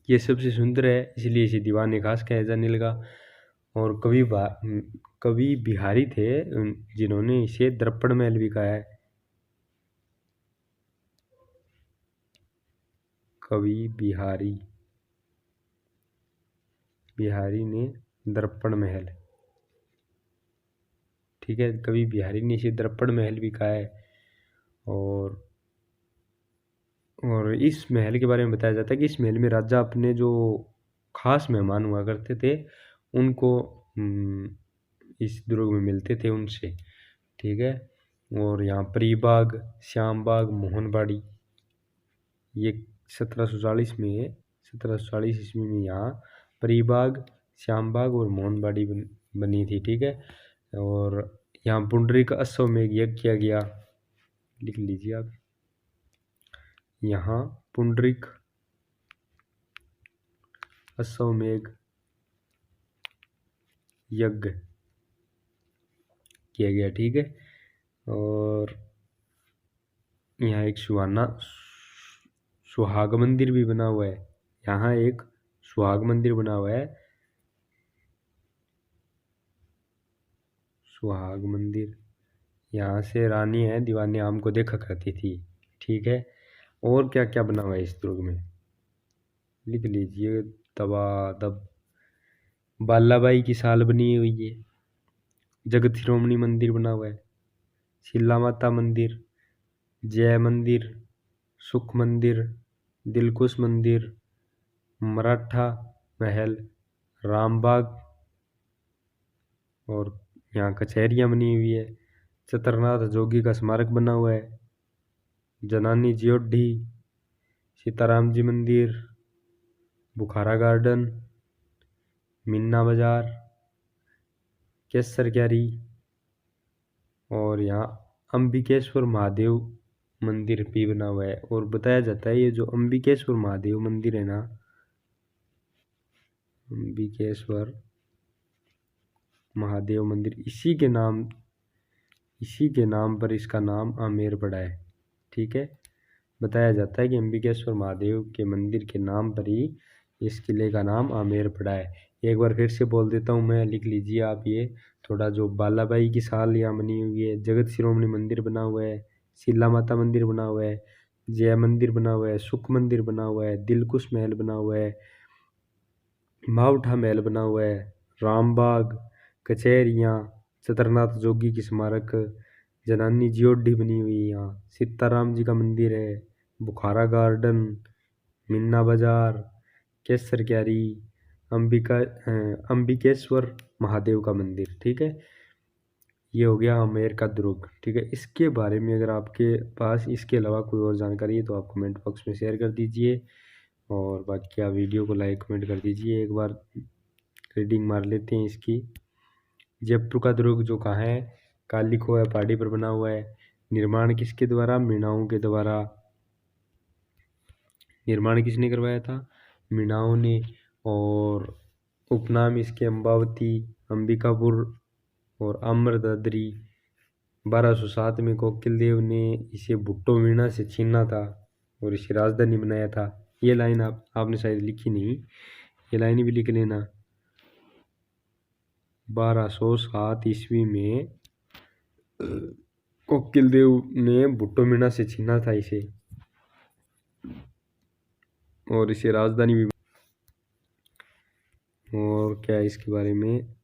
ये सबसे सुंदर है, इसलिए इसे दीवाने खास कहा जाने लगा। और कवि बिहारी थे जिन्होंने इसे दर्पण महल भी कहा है। कवि बिहारी ने दर्पण महल, ठीक है। कवि बिहारी ने इसे दर्पण महल भी कहा है। और इस महल के बारे में बताया जाता है कि इस महल में राजा अपने जो खास मेहमान हुआ करते थे उनको इस दुर्ग में मिलते थे उनसे, ठीक है। और यहाँ परीबाग, श्यामबाग, मोहनबाड़ी, ये 1740 में 1740 ईस्वी में यहाँ परीबाग, श्यामबाग और मोहनबाड़ी बनी थी, ठीक है। और यहाँ पुंडरीक अश्वमेध यज्ञ किया गया, लिख लीजिए आप। यहाँ पुंडरीक अश्वमेध यज्ञ किया गया, ठीक है। और यहाँ एक सुहाग मंदिर भी बना हुआ है। यहाँ एक सुहाग मंदिर बना हुआ है, सुहाग मंदिर। यहाँ से रानी है दीवानी आम को देखा करती थी, ठीक है। और क्या क्या बना हुआ है इस दुर्ग में, लिख लीजिए। दबादब बालाबाई की साल बनी हुई है। जगत शिरोमणि मंदिर बना हुआ है। शिला माता मंदिर, जय मंदिर, सुख मंदिर, दिलकुश मंदिर, मराठा महल, रामबाग, और यहाँ कचहरियाँ बनी हुई है। चतरनाथ जोगी का स्मारक बना हुआ है। जनानी ज्योढ़ी, सीताराम जी मंदिर, बुखारा गार्डन, मीना बाजार, केसर क्यारी, और यहाँ अंबिकेश्वर महादेव मंदिर भी बना हुआ है। और बताया जाता है ये जो अंबिकेश्वर महादेव मंदिर है ना, अंबिकेश्वर महादेव मंदिर, इसी के नाम पर इसका नाम आमेर पड़ा है। ठीक है, बताया जाता है कि अंबिकेश्वर महादेव के मंदिर के नाम पर ही इस किले का नाम आमेर पड़ा है। एक बार फिर से बोल देता हूँ मैं, लिख लीजिए आप ये थोड़ा। जो बालाबाई की साल यहाँ बनी हुई है, जगत शिरोमणि मंदिर बना हुआ है, शीला माता मंदिर बना हुआ है, जय मंदिर बना हुआ है, सुख मंदिर बना हुआ है, दिलकुश महल बना हुआ है, मावठा महल बना हुआ है, रामबाग, कचहरियाँ, चतुरनाथ जोगी की स्मारक, जनानी जीओडी बनी हुई है यहाँ, सीताराम जी का मंदिर है, बुखारा गार्डन, मीना बाजार, केसर क्यारी, अंबिकेश्वर महादेव का मंदिर। ठीक है, ये हो गया आमेर का दुर्ग। ठीक है, इसके बारे में अगर आपके पास इसके अलावा कोई और जानकारी है तो आप कमेंट बॉक्स में शेयर कर दीजिए, और बाकी आप वीडियो को लाइक कमेंट कर दीजिए। एक बार रीडिंग मार लेते हैं इसकी। जयपुर का दुर्ग जो कहाँ है, काली खोह पहाड़ी पर बना हुआ है। निर्माण किसके द्वारा, मीणाओं के द्वारा। निर्माण किसने करवाया था, मीणाओं ने। और उपनाम इसके अम्बावती, अंबिकापुर और आम्रदाद्री। 1207 में कोकिल देव ने इसे भुट्टो मीणा से छीना था और इसे राजधानी बनाया था। ये लाइन आपने शायद लिखी नहीं, ये लाइन भी लिख लेना। 1207 ईस्वी में कोकिल देव ने भुट्टो मीणा से छीना था इसे, और इसे राजधानी भी। और क्या है इसके बारे में,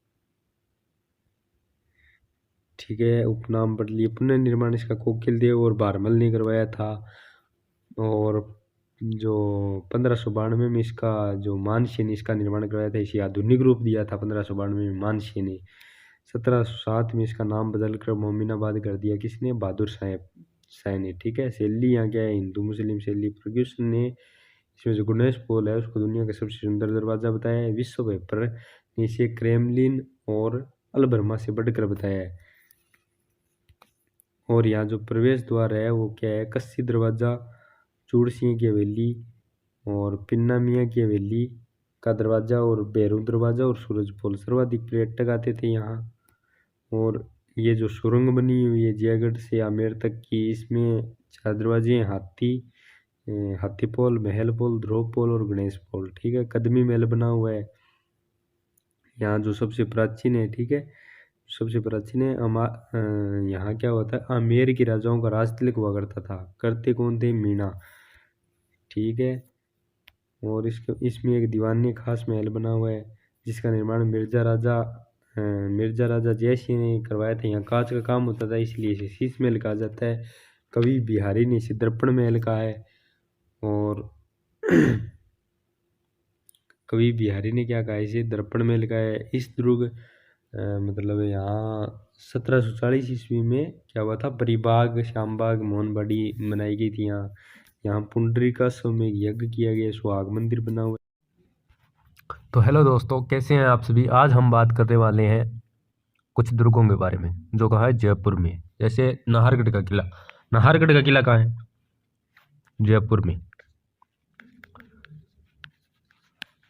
ठीक है, उपनाम पढ़ लिए। पुनर्निर्माण इसका कोकिल देव और बारमल ने करवाया था। और जो 1592 में इसका जो मानसिंह ने इसका निर्माण करवाया था, इसे आधुनिक रूप दिया था 1592 में मानसिंह ने। 1707 में इसका नाम बदलकर मोमिनाबाद कर दिया किसने, बहादुर शाह ने। ठीक है, शैली यहाँ क्या है, हिंदू मुस्लिम शैली। फर्ग्यूसन ने इसमें जो गणेश पोल है उसको दुनिया का सबसे सुंदर दरवाज़ा बताया है। विश्व पेपर ने इसे क्रेमलिन और अलबर्मा से बढ़कर बताया है। और यहाँ जो प्रवेश द्वार है वो क्या है, कस्सी दरवाज़ा, चूड़सिंह की हवेली और पिन्ना मियाँ की हवेली का दरवाज़ा और भैरू दरवाज़ा और सूरज पोल। सर्वाधिक पर्यटक आते थे यहाँ। और ये जो सुरंग बनी हुई है जयगढ़ से आमेर तक की, इसमें 4 दरवाजे हैं, हाथी पोल, महल पोल, ध्रुव पोल और गणेश पोल। ठीक है, कदमी महल बना हुआ है यहाँ जो सबसे प्राचीन है। ठीक है, सबसे प्राचीन है। यहाँ क्या होता है, आमेर के राजाओं का राज तिलक हुआ करता था। करते कौन थे, मीणा। ठीक है, और इसमें एक दीवानी खास महल बना हुआ है जिसका निर्माण मिर्जा राजा जय सिंह ने करवाया था। यहाँ कांच का काम होता था इसलिए इसे शीश महल कहा जाता है। कवि बिहारी ने इसे दर्पण महल कहा है। और कवि बिहारी ने क्या कहा, इसे दर्पण महल कहा है। इस दुर्ग मतलब यहाँ 1740 ईस्वी में क्या हुआ था, परिबाग श्यामबाग मोहनबाड़ी बनाई गई थी। यहाँ पुंडरीकाश्व में यज्ञ किया गया, सुहाग मंदिर बना हुआ। तो हेलो दोस्तों, कैसे हैं आप सभी। आज हम बात करने वाले हैं कुछ दुर्गों के बारे में जो कहा है जयपुर में। जैसे नाहरगढ़ का किला। नाहरगढ़ का किला कहाँ है, जयपुर में।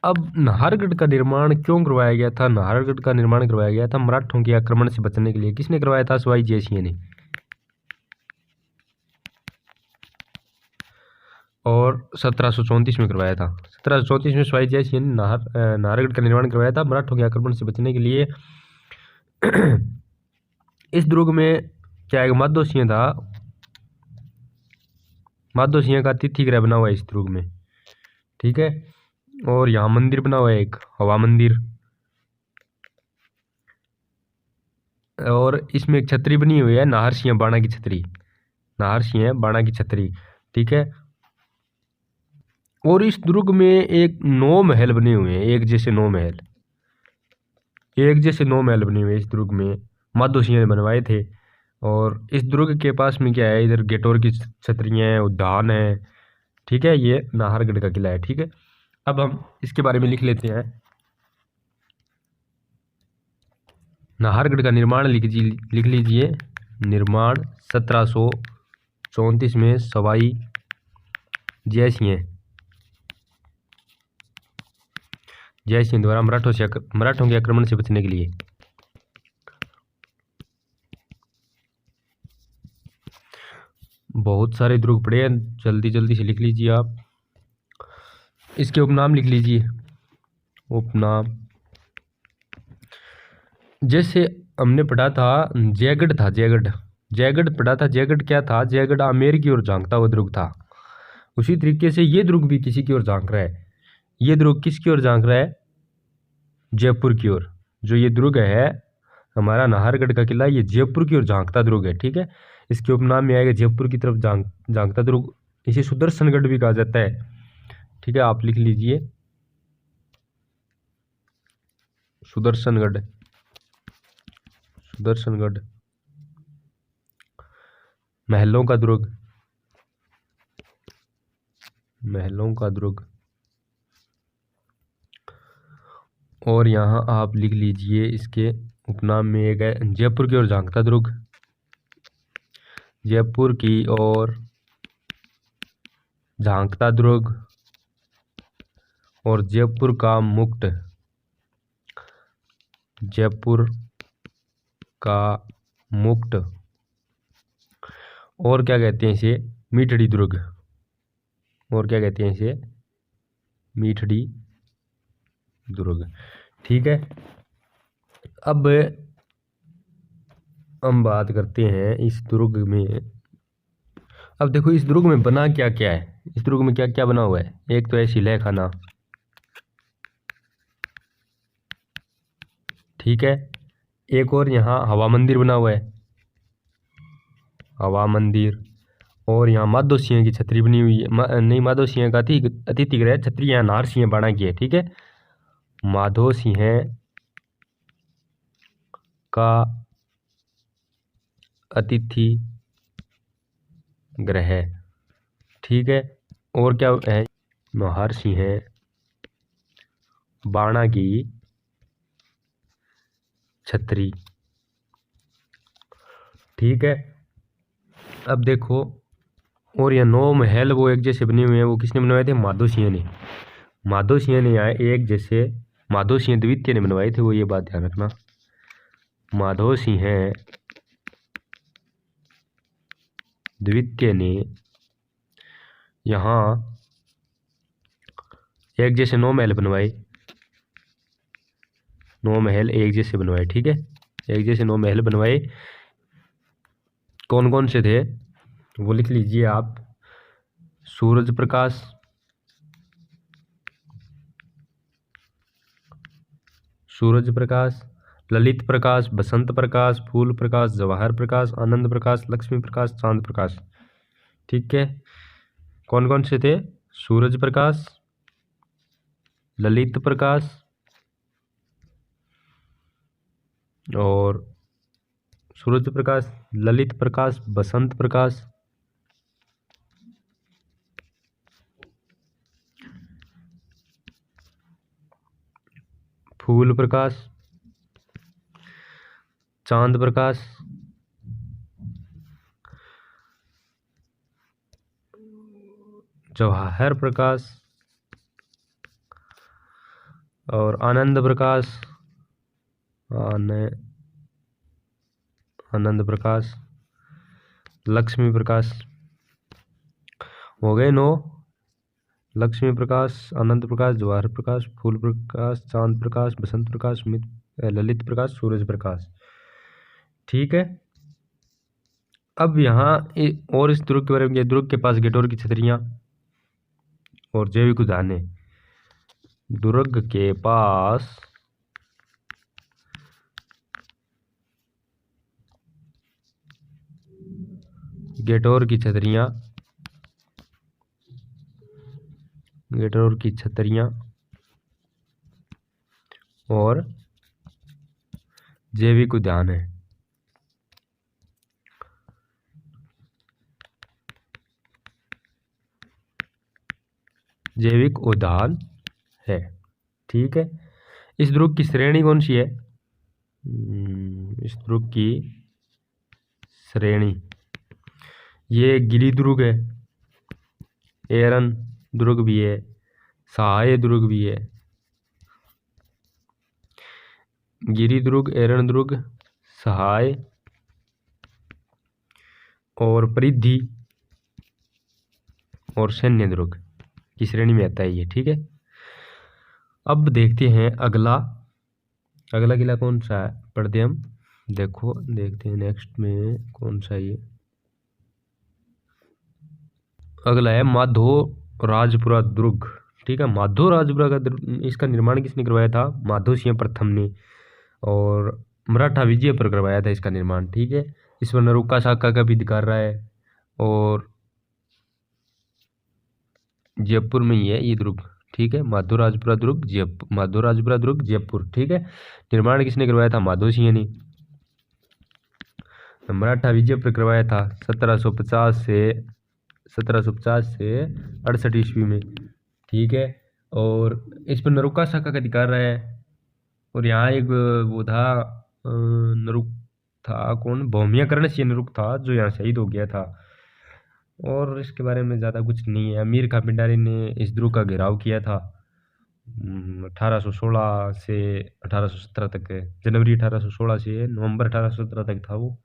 अब नाहरगढ़ का निर्माण क्यों करवाया गया था, नाहरगढ़ का निर्माण करवाया गया था मराठों के आक्रमण से बचने के लिए। किसने करवाया था, सवाई जय सिंह ने। और 1734 में करवाया था। 1734 में सवाई जय सिंह ने नाहरगढ़ का निर्माण करवाया था मराठों के आक्रमण से बचने के लिए। इस दुर्ग में क्या एक माधो सिंह था, माधो सिंह का तिथि गृह बना हुआ है इस दुर्ग में। ठीक है, और यहाँ मंदिर बना हुआ है एक हवा मंदिर। और इसमें एक छतरी बनी हुई है, नाहर सिंह बाणा की छतरी, नाहर सिंह बाणा की छतरी। ठीक है, और इस दुर्ग में एक 9 महल बने हुए हैं, एक जैसे 9 महल, एक जैसे 9 महल बने हुए हैं इस दुर्ग में, माधो सिंह ने बनवाए थे। और इस दुर्ग के पास में क्या है, इधर गेटोर की छतरियाँ हैं, उद्यान है। ठीक है, ये नाहरगढ़ का किला है। ठीक है, अब हम इसके बारे में लिख लेते हैं। नाहरगढ़ का निर्माण लिख लीजिए। निर्माण 1734 34 में सवाई जयसिंह द्वारा मराठों के आक्रमण से बचने के लिए बहुत सारे दुर्ग पड़े हैं, जल्दी जल्दी से लिख लीजिए आप। इसके उपनाम लिख लीजिए। उपनाम जैसे हमने पढ़ा था जयगढ़ था, जयगढ़ पढ़ा था। जयगढ़ क्या था? जयगढ़ आमेर की ओर झांकता हुआ दुर्ग था। उसी तरीके से ये दुर्ग भी किसी की ओर झांक रहा है। ये दुर्ग किसकी ओर झांक रहा है? जयपुर की ओर। जो ये दुर्ग है हमारा नाहरगढ़ का किला, ये जयपुर की ओर झांकता दुर्ग है। ठीक है, इसके उपनाम में आएगा जयपुर की तरफ झांकता दुर्ग। इसे सुदर्शनगढ़ भी कहा जाता है। ठीक है, आप लिख लीजिए सुदर्शनगढ़। सुदर्शनगढ़ महलों का दुर्ग, महलों का दुर्ग। और यहाँ आप लिख लीजिए इसके उपनाम में एक है जयपुर की ओर झांकता दुर्ग। जयपुर की ओर झांकता दुर्ग और जयपुर का मुक्त, जयपुर का मुक्त। और क्या कहते हैं इसे? मीठड़ी दुर्ग। और क्या कहते हैं इसे? मीठड़ी दुर्ग। ठीक है, अब हम बात करते हैं इस दुर्ग में। अब देखो इस दुर्ग में बना क्या क्या है, इस दुर्ग में क्या क्या बना हुआ है। एक तो है शिलह खाना, ठीक है। एक और यहाँ हवा मंदिर बना हुआ है, हवा मंदिर। और यहाँ माधो सिंह की छतरी बनी हुई है, नहीं माधो सिंह का अतिथि गृह छतरी यहाँ नाहर सिंह बाणा की है। ठीक है, माधो सिंह का अतिथि ग्रह। ठीक है, और क्या है? नाहर सिंह बाणा की छतरी। ठीक है, अब देखो और ये 9 महल वो एक जैसे बने हुए हैं, वो किसने बनवाए थे? माधो सिंह ने। माधो सिंह ने यहाँ एक जैसे, माधो सिंह द्वितीय ने बनवाए थे, वो ये बात ध्यान रखना। माधो सिंह द्वितीय ने यहाँ एक जैसे 9 महल बनवाए, 9 महल एक जैसे बनवाए। ठीक है, एक जैसे 9 महल बनवाए। कौन कौन से थे वो लिख लीजिए आप। सूरज प्रकाश, सूरज प्रकाश, ललित प्रकाश, बसंत प्रकाश, फूल प्रकाश, जवाहर प्रकाश, आनंद प्रकाश, लक्ष्मी प्रकाश, चांद प्रकाश। ठीक है, कौन कौन से थे? सूरज प्रकाश, ललित प्रकाश और सूरज प्रकाश, ललित प्रकाश, बसंत प्रकाश, फूल प्रकाश, चांद प्रकाश, जवाहर प्रकाश और आनंद प्रकाश, आनंद प्रकाश, लक्ष्मी प्रकाश। हो गए 9। लक्ष्मी प्रकाश, आनंद प्रकाश, जवाहर प्रकाश, फूल प्रकाश, चांद प्रकाश, बसंत प्रकाश, ललित प्रकाश, सूरज प्रकाश। ठीक है, अब यहाँ और इस दुर्ग के बारे में, दुर्ग के पास गेटोर की छतरियाँ और जैविक उद्यान है। दुर्ग के पास गेटोर की छतरियाँ, गेटोर की छतरियाँ और जैविक उद्यान है। जैविक उद्यान है। ठीक है, इस दुर्ग की श्रेणी कौन सी है? इस दुर्ग की श्रेणी, ये गिरी दुर्ग है, एरन दुर्ग भी है, सहाय दुर्ग भी है। गिरी दुर्ग, एरन दुर्ग, सहाय और परिधि और सैन्य दुर्ग की श्रेणी में आता है ये। ठीक है, अब देखते हैं अगला किला कौन सा है, पढ़ते हम। देखो देखते हैं नेक्स्ट में कौन सा ये अगला है माधो राजपुरा दुर्ग। ठीक है, माधो राजपुरा का इसका निर्माण किसने करवाया था? माधो सिंह प्रथम ने, और मराठा विजय पर करवाया था इसका निर्माण। ठीक है, इस पर नरुका साका का भी अधिकार रहा है, और जयपुर में ही है ये दुर्ग। ठीक है, माधो राजपुरा दुर्ग जयपुर, माधो राजपुरा दुर्ग जयपुर। ठीक है, निर्माण किसने करवाया था? माधो सिंह ने। मराठा विजय पर करवाया था 1750 से 68 ईस्वी में। ठीक है, और इस पर नरुका साका का अधिकार रहा है, और यहाँ एक वो था नरुक था, कौन? भौमियाकरण सिंह नरुक था, जो यहाँ शहीद हो गया था। और इसके बारे में ज़्यादा कुछ नहीं है। अमीर खां पिंडारी ने इस दुर्ग का घेराव किया था 1816 से 1817 तक, जनवरी 1816 से नवंबर 1817 तक था वो,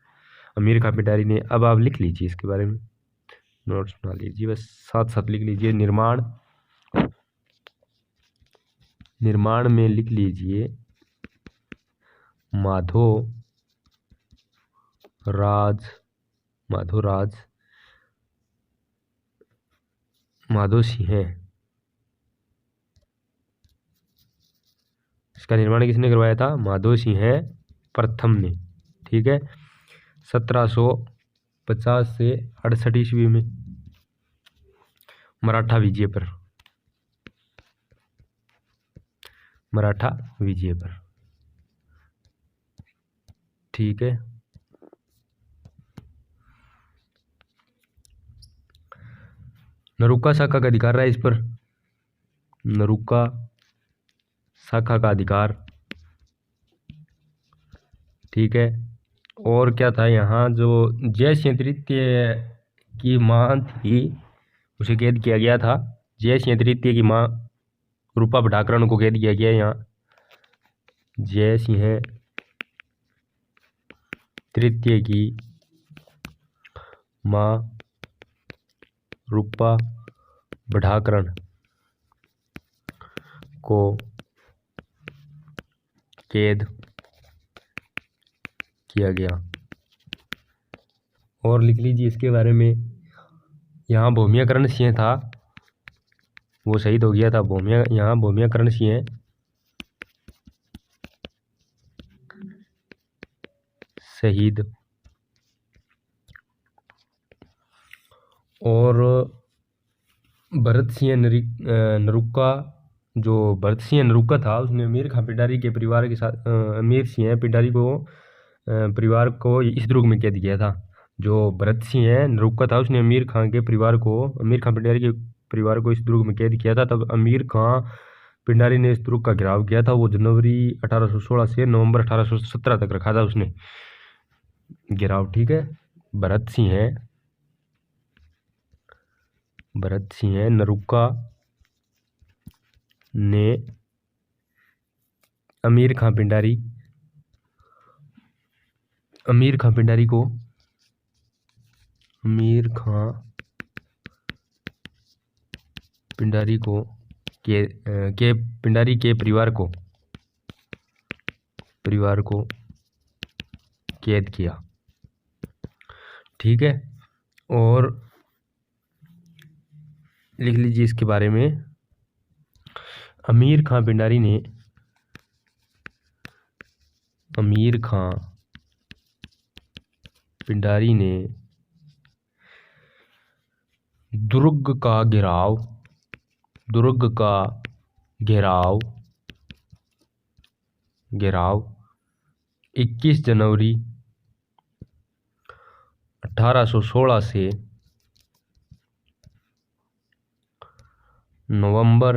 अमीर खां पिंडारी ने। अब आप लिख लीजिए इसके बारे में, नोट्स बना लीजिए, बस साथ साथ लिख लीजिए। निर्माण में लिख लीजिए माधो राज माधो सिंह। इसका निर्माण किसने करवाया था? माधो सिंह प्रथम ने। ठीक है, 1750 से 68 ईस्वी में मराठा विजय पर। ठीक है, नरुका शाखा का अधिकार रहा है इस पर, नरुका शाखा का अधिकार। ठीक है, और क्या था यहाँ, जो जय सिंह तृतीय की मां थी उसे कैद किया गया था। जय सिंह तृतीय की मां रूपा भटाकरण को कैद किया गया यहाँ। जय सिंह तृतीय की मां रूपा भटाकरण को कैद किया गया। और लिख लीजिए इसके बारे में, यहाँ भौमियाकरण सिंह था, वो शहीद हो गया था। यहाँ भौमियाकरण सिंह शहीद, और भरत सिंह नरुका, जो भरत सिंह नरुका था, उसने अमीर खां पिंडारी के परिवार के साथ अमीर सिंह पिंडारी को परिवार को इस दुर्ग में कैद किया था। जो भरत सिंह नरुका था, उसने अमीर खां पिंडारी के परिवार को इस दुर्ग में कैद किया था। तब अमीर खां पिंडारी ने इस दुर्ग का घेराव किया था। वो जनवरी 1816 से नवंबर 1817 तक रखा था उसने घेराव। ठीक है, भरत सिंह नरुका ने अमीर खां पिंडारी के पिंडारी के परिवार को कैद किया। ठीक है, और लिख लीजिए इसके बारे में, अमीर खां पिंडारी ने दुर्ग का घेराव 21 जनवरी 1816 से नवंबर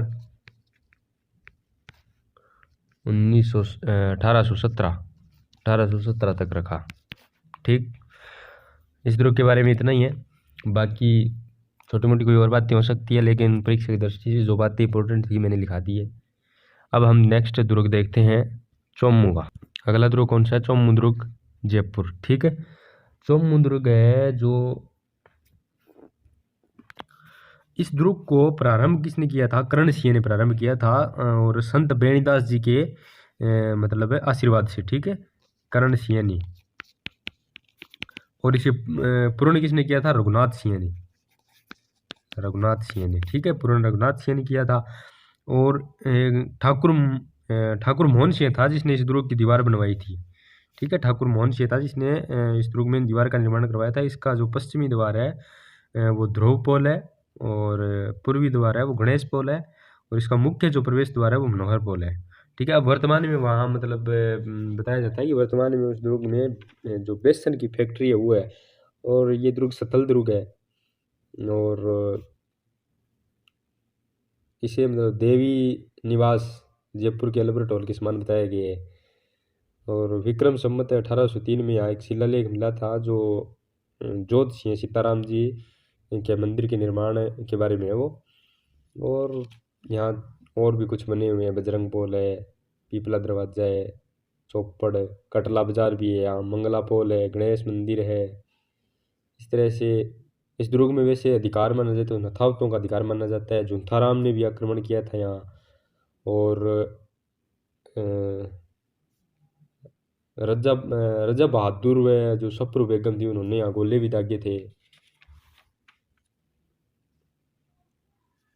1817 तक रखा। ठीक, इस दुर्ग के बारे में इतना ही है। बाकी छोटी मोटी कोई और बातें हो सकती है, लेकिन परीक्षा की दृष्टि से जो बातें इंपॉर्टेंट थी मैंने लिखा दी है। अब हम नेक्स्ट दुर्ग देखते हैं, चोमू का। अगला दुर्ग कौन सा है? चोमू दुर्ग, जयपुर। ठीक है, चोमू दुर्ग है जो, इस दुर्ग को प्रारंभ किसने किया था? कर्ण सिंह ने प्रारंभ किया था, और संत बेणीदास जी के मतलब आशीर्वाद से। ठीक है, कर्ण सिंह ने। और इसे पूर्ण किसने किया था? रघुनाथ सिंह ने, रघुनाथ सिंह ने। ठीक है, पूर्ण रघुनाथ सिंह ने किया था। और ठाकुर मोहन सिंह था जिसने इस दुर्ग की दीवार बनवाई थी। ठीक है, ठाकुर मोहन सिंह था जिसने इस दुर्ग में दीवार का निर्माण करवाया था। इसका जो पश्चिमी द्वार है वो ध्रुव पोल है, और पूर्वी द्वार है वो गणेश पोल है, और इसका मुख्य जो प्रवेश द्वार है वो मनोहर पोल है। ठीक है, अब वर्तमान में वहाँ मतलब बताया जाता है कि वर्तमान में उस दुर्ग में जो बेसन की फैक्ट्री है वो है, और ये दुर्ग सतल दुर्ग है। और इसे मतलब देवी निवास जयपुर के अल्बर्ट हॉल के समान बताया गया है। और विक्रम संवत 1803 में यहाँ एक शिलालेख मिला था जो जोत सिंह सीताराम जी के मंदिर के निर्माण के बारे में है वो। और यहाँ और भी कुछ बने हुए हैं, बजरंग पोल है, पीपला दरवाजा है, चौपड़, कटला बाजार भी है, यहाँ मंगला पोल है, गणेश मंदिर है। इस तरह से इस दुर्ग में वैसे अधिकार माना जाता है, तो नथावतों का अधिकार माना जाता है। जुंथाराम ने भी आक्रमण किया था यहाँ। और रजा बहादुर व जो सप्रू बेगम थी उन्होंने यहाँ गोले भी दागे थे।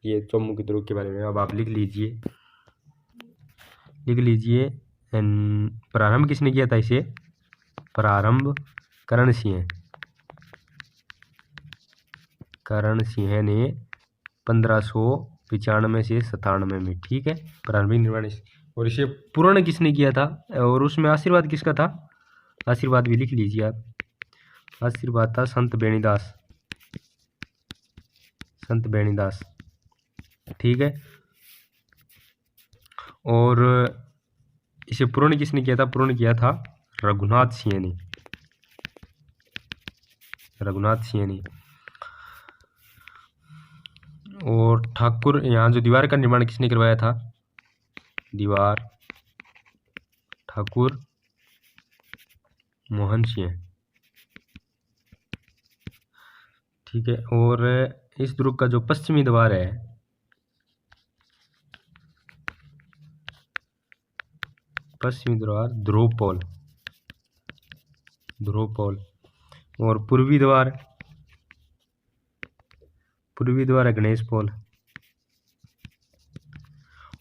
ये चौमू के दुर्ग के बारे में। अब आप लिख लीजिए, लिख लीजिए। प्रारंभ किसने किया था इसे? प्रारंभ कर्ण सिंह, कर्ण सिंह ने 1595 से 97 में। ठीक है, प्रारंभिक निर्माण। और इसे पूर्ण किसने किया था? और उसमें आशीर्वाद किसका था? आशीर्वाद भी लिख लीजिए आप। आशीर्वाद था संत बेणीदास, संत बेणीदास। ठीक है, और इसे पूर्ण किसने किया था? पूर्ण किया था रघुनाथ सिंह ने, रघुनाथ सिंह ने। और ठाकुर, यहाँ जो दीवार का निर्माण किसने करवाया था? दीवार ठाकुर मोहन सिंह। ठीक है, और इस दुर्ग का जो पश्चिमी द्वार है, पश्चिमी द्वार ध्रुवपोल, ध्रुवपोल। और पूर्वी द्वार, पूर्वी द्वार है गणेश पोल।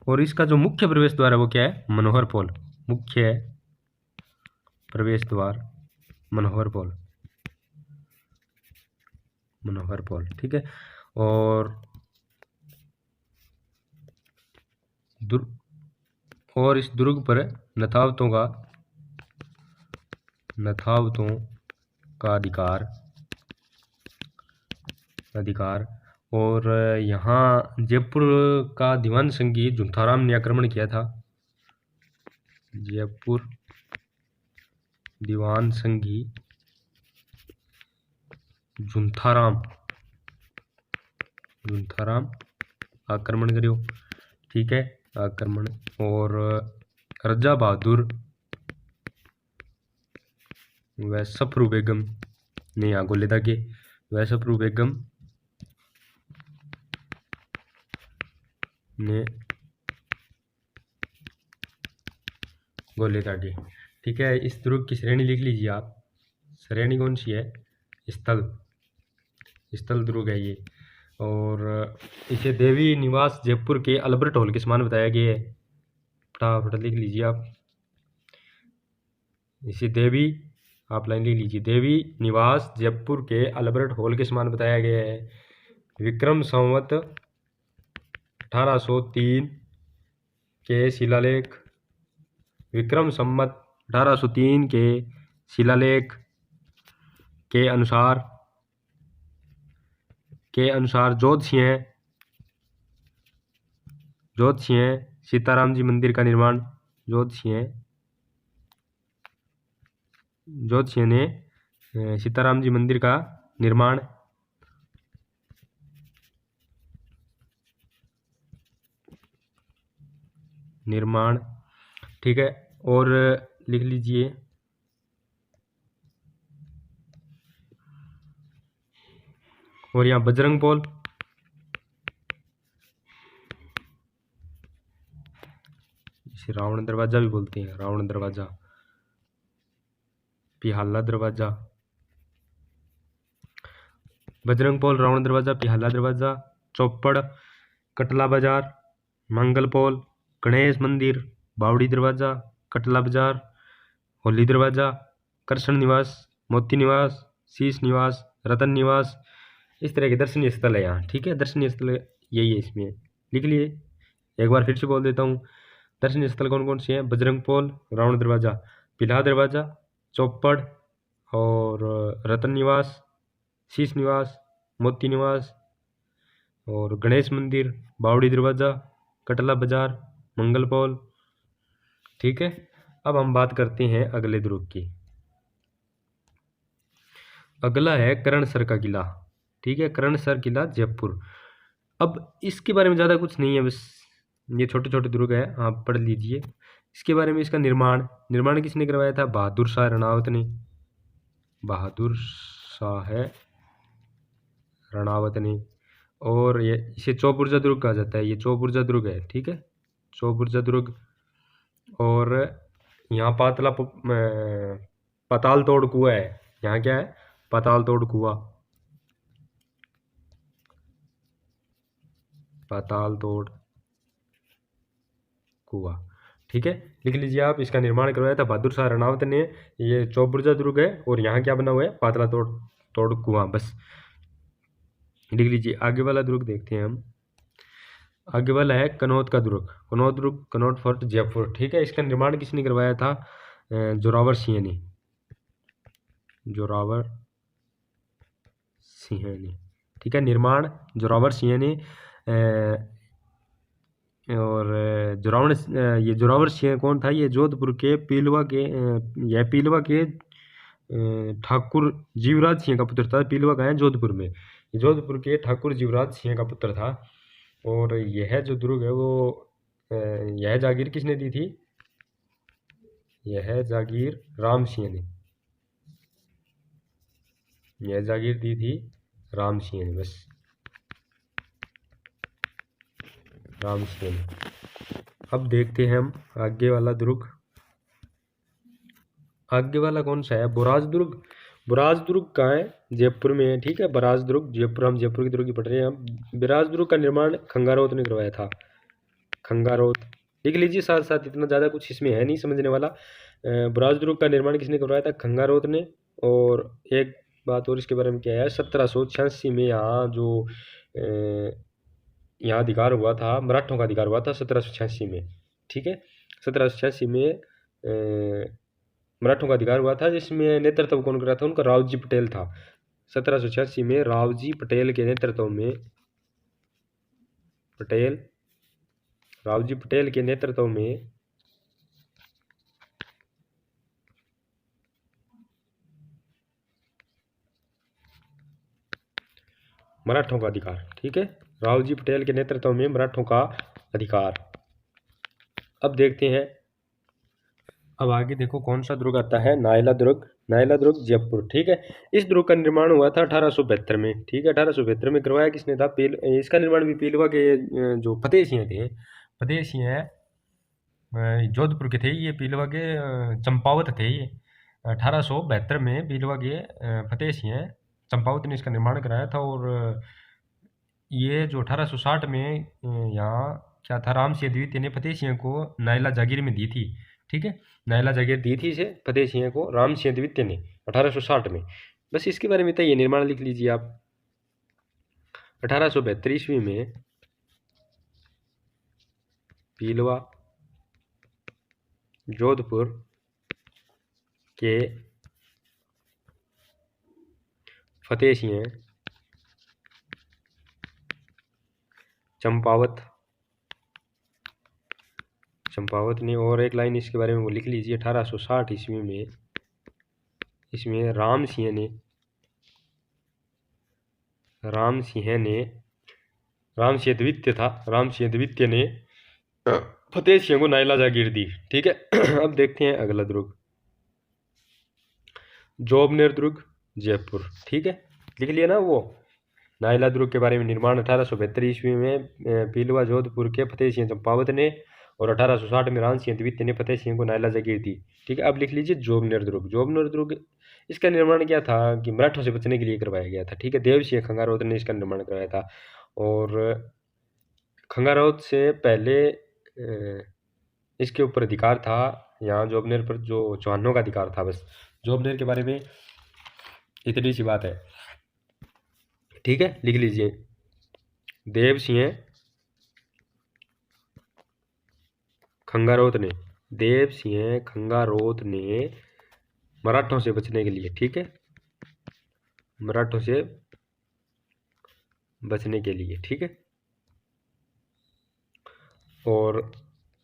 और इसका जो मुख्य प्रवेश द्वार है वो क्या है? मनोहर पोल। मुख्य प्रवेश द्वार मनोहर पोल, मनोहर पोल। ठीक है, और इस दुर्ग पर नथावतों का अधिकार। और यहाँ जयपुर का दीवान संगी जुंथाराम ने आक्रमण किया था। जयपुर दीवान संगी जुंथाराम आक्रमण करियो। ठीक है, आक्रमण। और रजा बहादुर व सफरू बेगम ने यहाँ गोले दागे। वह सफरू बेगम ने गोले दागे। ठीक है, इस दुर्ग की श्रेणी लिख लीजिए आप। श्रेणी कौन सी है? स्थल दुर्ग है ये। और इसे देवी निवास जयपुर के अल्बर्ट हॉल के समान बताया गया है। फटाफट लिख लीजिए आप इसे। देवी, आप लाइन लिख लीजिए, देवी निवास जयपुर के अल्बर्ट हॉल के समान बताया गया है। विक्रम संवत 1803 के शिलालेख, विक्रम संवत 1803 के शिलालेख के अनुसार जोत सिंह सीताराम जी मंदिर का निर्माण, जोत सिंह ने सीताराम जी मंदिर का निर्माण निर्माण, ठीक है। और लिख लीजिए और यहाँ बजरंग पोल, इसे रावण दरवाजा भी बोलते हैं, रावण दरवाजा, पिहाला दरवाजा, बजरंग पोल, रावण दरवाजा, पिहाला दरवाजा, चौपड़, कटला बाजार, मंगल पोल, गणेश मंदिर, बावड़ी दरवाजा, कटला बाजार, होली दरवाजा, कृष्ण निवास, मोती निवास, शीश निवास, रतन निवास, इस तरह के दर्शनीय स्थल है यहाँ, ठीक है। दर्शनीय स्थल यही है, इसमें लिख लिए। एक बार फिर से बोल देता हूँ, दर्शनीय स्थल कौन कौन से हैं? बजरंग पोल, रावण दरवाजा, पिल्हा दरवाजा, चौपड़ और रतन निवास, शीश निवास, मोती निवास और गणेश मंदिर, बावड़ी दरवाजा, कटला बाजार, मंगल पोल, ठीक है। अब हम बात करते हैं अगले दुर्ग की। अगला है करणसर का किला, ठीक है। करणसर किला जयपुर। अब इसके बारे में ज़्यादा कुछ नहीं है, बस ये छोटे छोटे दुर्ग है, आप पढ़ लीजिए इसके बारे में। इसका निर्माण किसने करवाया था? बहादुर शाह रणावत ने, बहादुर शाह रणावत ने। और ये इसे चौबुर्जा दुर्ग कहा जाता है, ये चौबुर्जा दुर्ग है, ठीक है, चौबुर्जा दुर्ग। और यहाँ पाताल तोड़ कुआं है, यहाँ क्या है? पाताल तोड़ कुआं, पाताल तोड़ कुआं, ठीक है, लिख लीजिए आप। इसका निर्माण करवाया था बहादुर शाह रणावत ने। ये चौबुर्जा दुर्ग है और यहाँ क्या बना हुआ है? पाताल तोड़ कुआं, बस लिख लीजिए। आगे वाला दुर्ग देखते हैं हम। आगे वाला है कनौत का दुर्ग, कनौत फोर्ट जयपुर, ठीक है। इसका निर्माण किसने करवाया था? जोरावर सिंह ने, जोरावर सिंह ने, ठीक है। निर्माण जोरावर सिंह ने। और ये जोरावर सिंह कौन था? ये जोधपुर के पीलवा के यह पीलवा के ठाकुर जीवराज सिंह का पुत्र था। पीलवा का है जोधपुर में, जोधपुर के ठाकुर जीवराज सिंह का पुत्र था। और यह जो दुर्ग है वो यह जागीर किसने दी थी? यह जागीर राम सिंह ने, यह जागीर दी थी राम सिंह ने, बस राम सिंह ने। अब देखते हैं हम आगे वाला दुर्ग। आगे वाला कौन सा है? बुराज दुर्ग। बुराज दुर्ग कहाँ है? जयपुर में है, ठीक है। बुराज दुर्ग जयपुर, हम जयपुर की दुर्ग की पढ़ रहे हैं हम। बुराज दुर्ग का निर्माण खंगारोत ने करवाया था, खंगारोत, लिख लीजिए साथ साथ, इतना ज़्यादा कुछ इसमें है नहीं समझने वाला। बुराज दुर्ग का निर्माण किसने करवाया था? खंगारोत ने। और एक बात और इसके बारे में क्या है, 1786 में यहाँ जो यहाँ अधिकार हुआ था, मराठों का अधिकार हुआ था 1786 में, ठीक है। 1786 में मराठों का अधिकार हुआ था, जिसमें नेतृत्व कौन कर रहा था? उनका रावजी पटेल था। 1786 में रावजी पटेल के नेतृत्व में, रावजी पटेल के नेतृत्व में मराठों का अधिकार, ठीक है। रावजी पटेल के नेतृत्व में मराठों का अधिकार। अब देखते हैं, अब आगे देखो कौन सा दुर्ग आता है? नायला दुर्ग, नायला दुर्ग जयपुर, ठीक है। इस दुर्ग का निर्माण हुआ था 1872 में, ठीक है। 1872 में करवाया किसने था? इसका निर्माण भी पीलवा के जो फतेह सिंह थे, फतेह सिंह जोधपुर के थे, ये पीलवा के चंपावत थे। ये 1872 में पीलवा के फतेह सिंह चंपावत ने इसका निर्माण कराया था। और ये जो 1860 में यहाँ क्या था, राम सिंह द्वितीय ने फतेह सिंह को नायला जागीर में दी थी, ठीक है। नायला जागीर दी थी इसे फतेह सिंह को राम सिंह द्वितीय ने 1860 में। बस इसके बारे में तो ये निर्माण लिख लीजिए आप। 1872 ईस्वी में पीलवा जोधपुर के फतेह सिंह चंपावत ने। और एक लाइन इसके बारे में वो लिख लीजिए, 1860 ईस्वी में इसमें राम सिंह द्वितीय था, राम सिंह द्वितीय ने फतेह सिंह को नाइला जागीर दी। ठीक है। अब देखते हैं अगला दुर्ग, जोबनेर दुर्ग जयपुर। ठीक है, लिख लिया ना वो नाइला दुर्ग के बारे में। निर्माण 1872 ईस्वी में पीलवा जोधपुर के फतेह सिंह चंपावत ने, और 1860 में राम सिंह द्वितीय ने फतेह सिंह को नाइला जागीर दी। ठीक है, अब लिख लीजिए जोबनेर दुर्ग। जोबनेर दुर्ग, इसका निर्माण क्या था कि मराठों से बचने के लिए करवाया गया था। ठीक है, देव सिंह खंगारोत ने इसका निर्माण करवाया था। और खंगारोत से पहले इसके ऊपर अधिकार था, यहाँ जोबनेर पर जो चौहानों का अधिकार था। बस जोबनेर के बारे में इतनी सी बात है। ठीक है, लिख लीजिए देव सिंह खंगारोत ने, देव सिंह खंगारोत ने मराठों से बचने के लिए, ठीक है, मराठों से बचने के लिए, ठीक है। और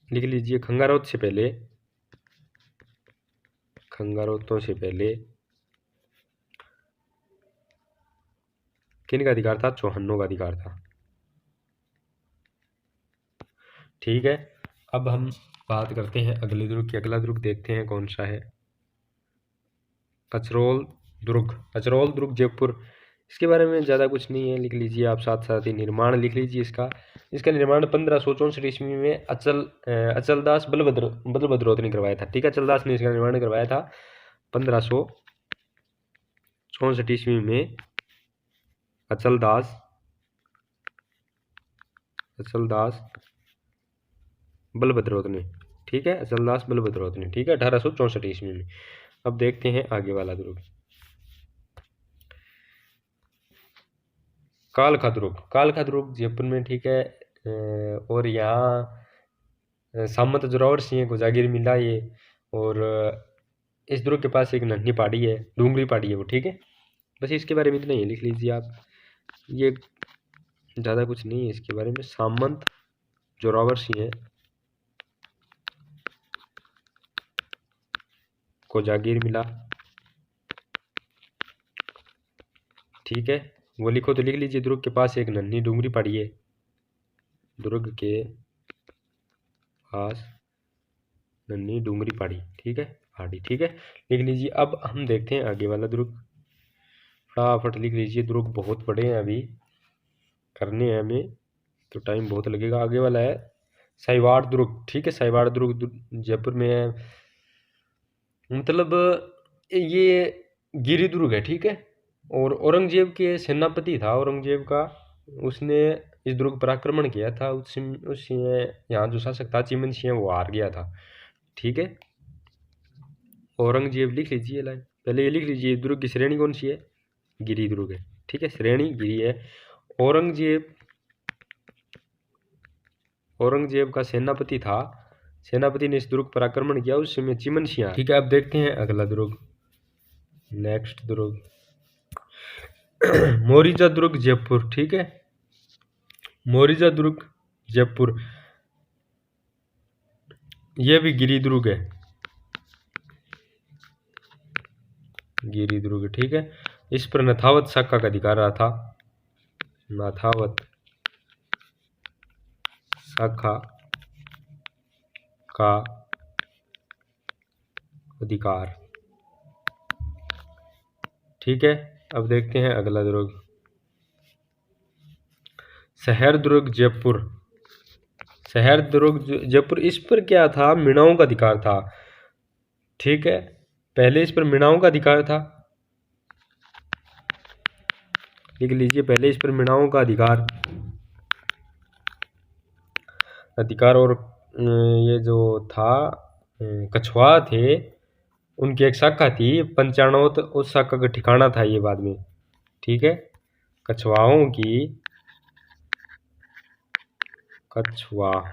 लिख लीजिए खंगारोत से पहले, खंगारोतों से पहले किन का अधिकार था? चौहानों का अधिकार था। ठीक है, अब हम बात करते हैं अगले दुर्ग की। अगला दुर्ग देखते हैं कौन सा है, कचरोल दुर्ग। कचरोल दुर्ग जयपुर, इसके बारे में ज़्यादा कुछ नहीं है, लिख लीजिए आप। साथ साथ ही निर्माण लिख लीजिए इसका। इसका निर्माण 1564 ईस्वी में अचलदास बलभद्रोत ने करवाया था। ठीक है, अचलदास ने इसका निर्माण करवाया था 1564 ईस्वी में। अचलदास बलभद्रोत ने, ठीक है, अचलदास बलभद्रोत ने, ठीक है, 1864 ईस्वी में। अब देखते हैं आगे वाला दुर्ग, कालका दुर्ग। कालका दुर्ग जयपुर में, ठीक है। और यहाँ सामंत जोरावर सिंह को जागीर मिला ये। और इस दुर्ग के पास एक नन्ही पहाड़ी है, डूंगरी पहाड़ी है वो, ठीक है। बस इसके बारे में इतना ही लिख लीजिए आप, ये ज़्यादा कुछ नहीं है इसके बारे में। सामंत जोरावर सिंह को जागीर मिला, ठीक है, वो लिखो तो लिख लीजिए। दुर्ग के पास एक नन्ही डूंगरी पहाड़ी है, दुर्ग के पास नन्ही डूंगरी पहाड़ी, ठीक है, पहाड़ी, ठीक है, लिख लीजिए। अब हम देखते हैं आगे वाला दुर्ग, फटाफट लिख लीजिए। दुर्ग बहुत बड़े हैं, अभी करने हैं हमें तो टाइम बहुत लगेगा। आगे वाला है साहिवाड़ दुर्ग, ठीक है, साहिवाड़ दुर्ग जयपुर में है। मतलब ये गिरी दुर्ग है, ठीक है। और औरंगजेब के सेनापति था औरंगजेब का, उसने इस दुर्ग पर आक्रमण किया था। उस यहाँ जो शासक था चिमन सिंह, वो हार गया था, ठीक है। औरंगजेब लिख लीजिए लाइन, पहले ये लिख लीजिए। दुर्ग की श्रेणी कौन सी है? गिरी दुर्ग है, ठीक है, श्रेणी गिरी है। औरंगजेब का सेनापति था, सेनापति ने इस दुर्ग पर आक्रमण किया, उस समय चिमन सिंह, ठीक है। अब देखते हैं अगला दुर्ग, नेक्स्ट दुर्ग मोरिजा दुर्ग जयपुर, ठीक है, मोरिजा दुर्ग जयपुर, यह भी गिरी दुर्ग है, गिरी दुर्ग, ठीक है। इस पर नथावत शाखा का अधिकार रहा था, नथावत शाखा का अधिकार, ठीक है। अब देखते हैं अगला दुर्ग, शहर दुर्ग जयपुर। शहर दुर्ग जयपुर, इस पर क्या था? मीणाओं का अधिकार था, ठीक है, पहले इस पर मीणाओं का अधिकार था, लिख लीजिए। पहले इस पर मीणाओं का अधिकार और ये जो था कछुआ थे, उनकी एक शाखा थी पंचाणोत, उस शाखा का ठिकाना था ये बाद में, ठीक है। कछुआओं की कछुआओं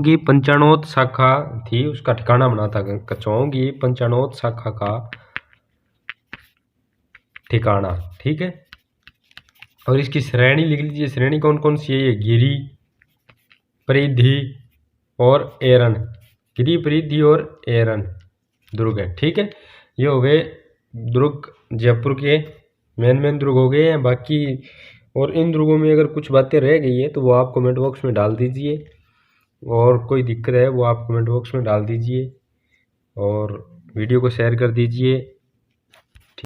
की पंचाणोत शाखा थी, उसका ठिकाना बना था। कछुआओं की पंचाणोत शाखा का ठिकाना, ठीक है। और इसकी श्रेणी लिख लीजिए, श्रेणी कौन कौन सी है? ये गिरी, परिधि और एरन, गिरी, परिधि और एरन, दुर्ग है। ठीक है, ये हो गए दुर्ग जयपुर के मेन दुर्ग हो गए हैं। बाकी और इन दुर्गों में अगर कुछ बातें रह गई है तो वो आप कमेंट बॉक्स में डाल दीजिए, और कोई दिक्कत है वो आप कमेंट बॉक्स में डाल दीजिए, और वीडियो को शेयर कर दीजिए।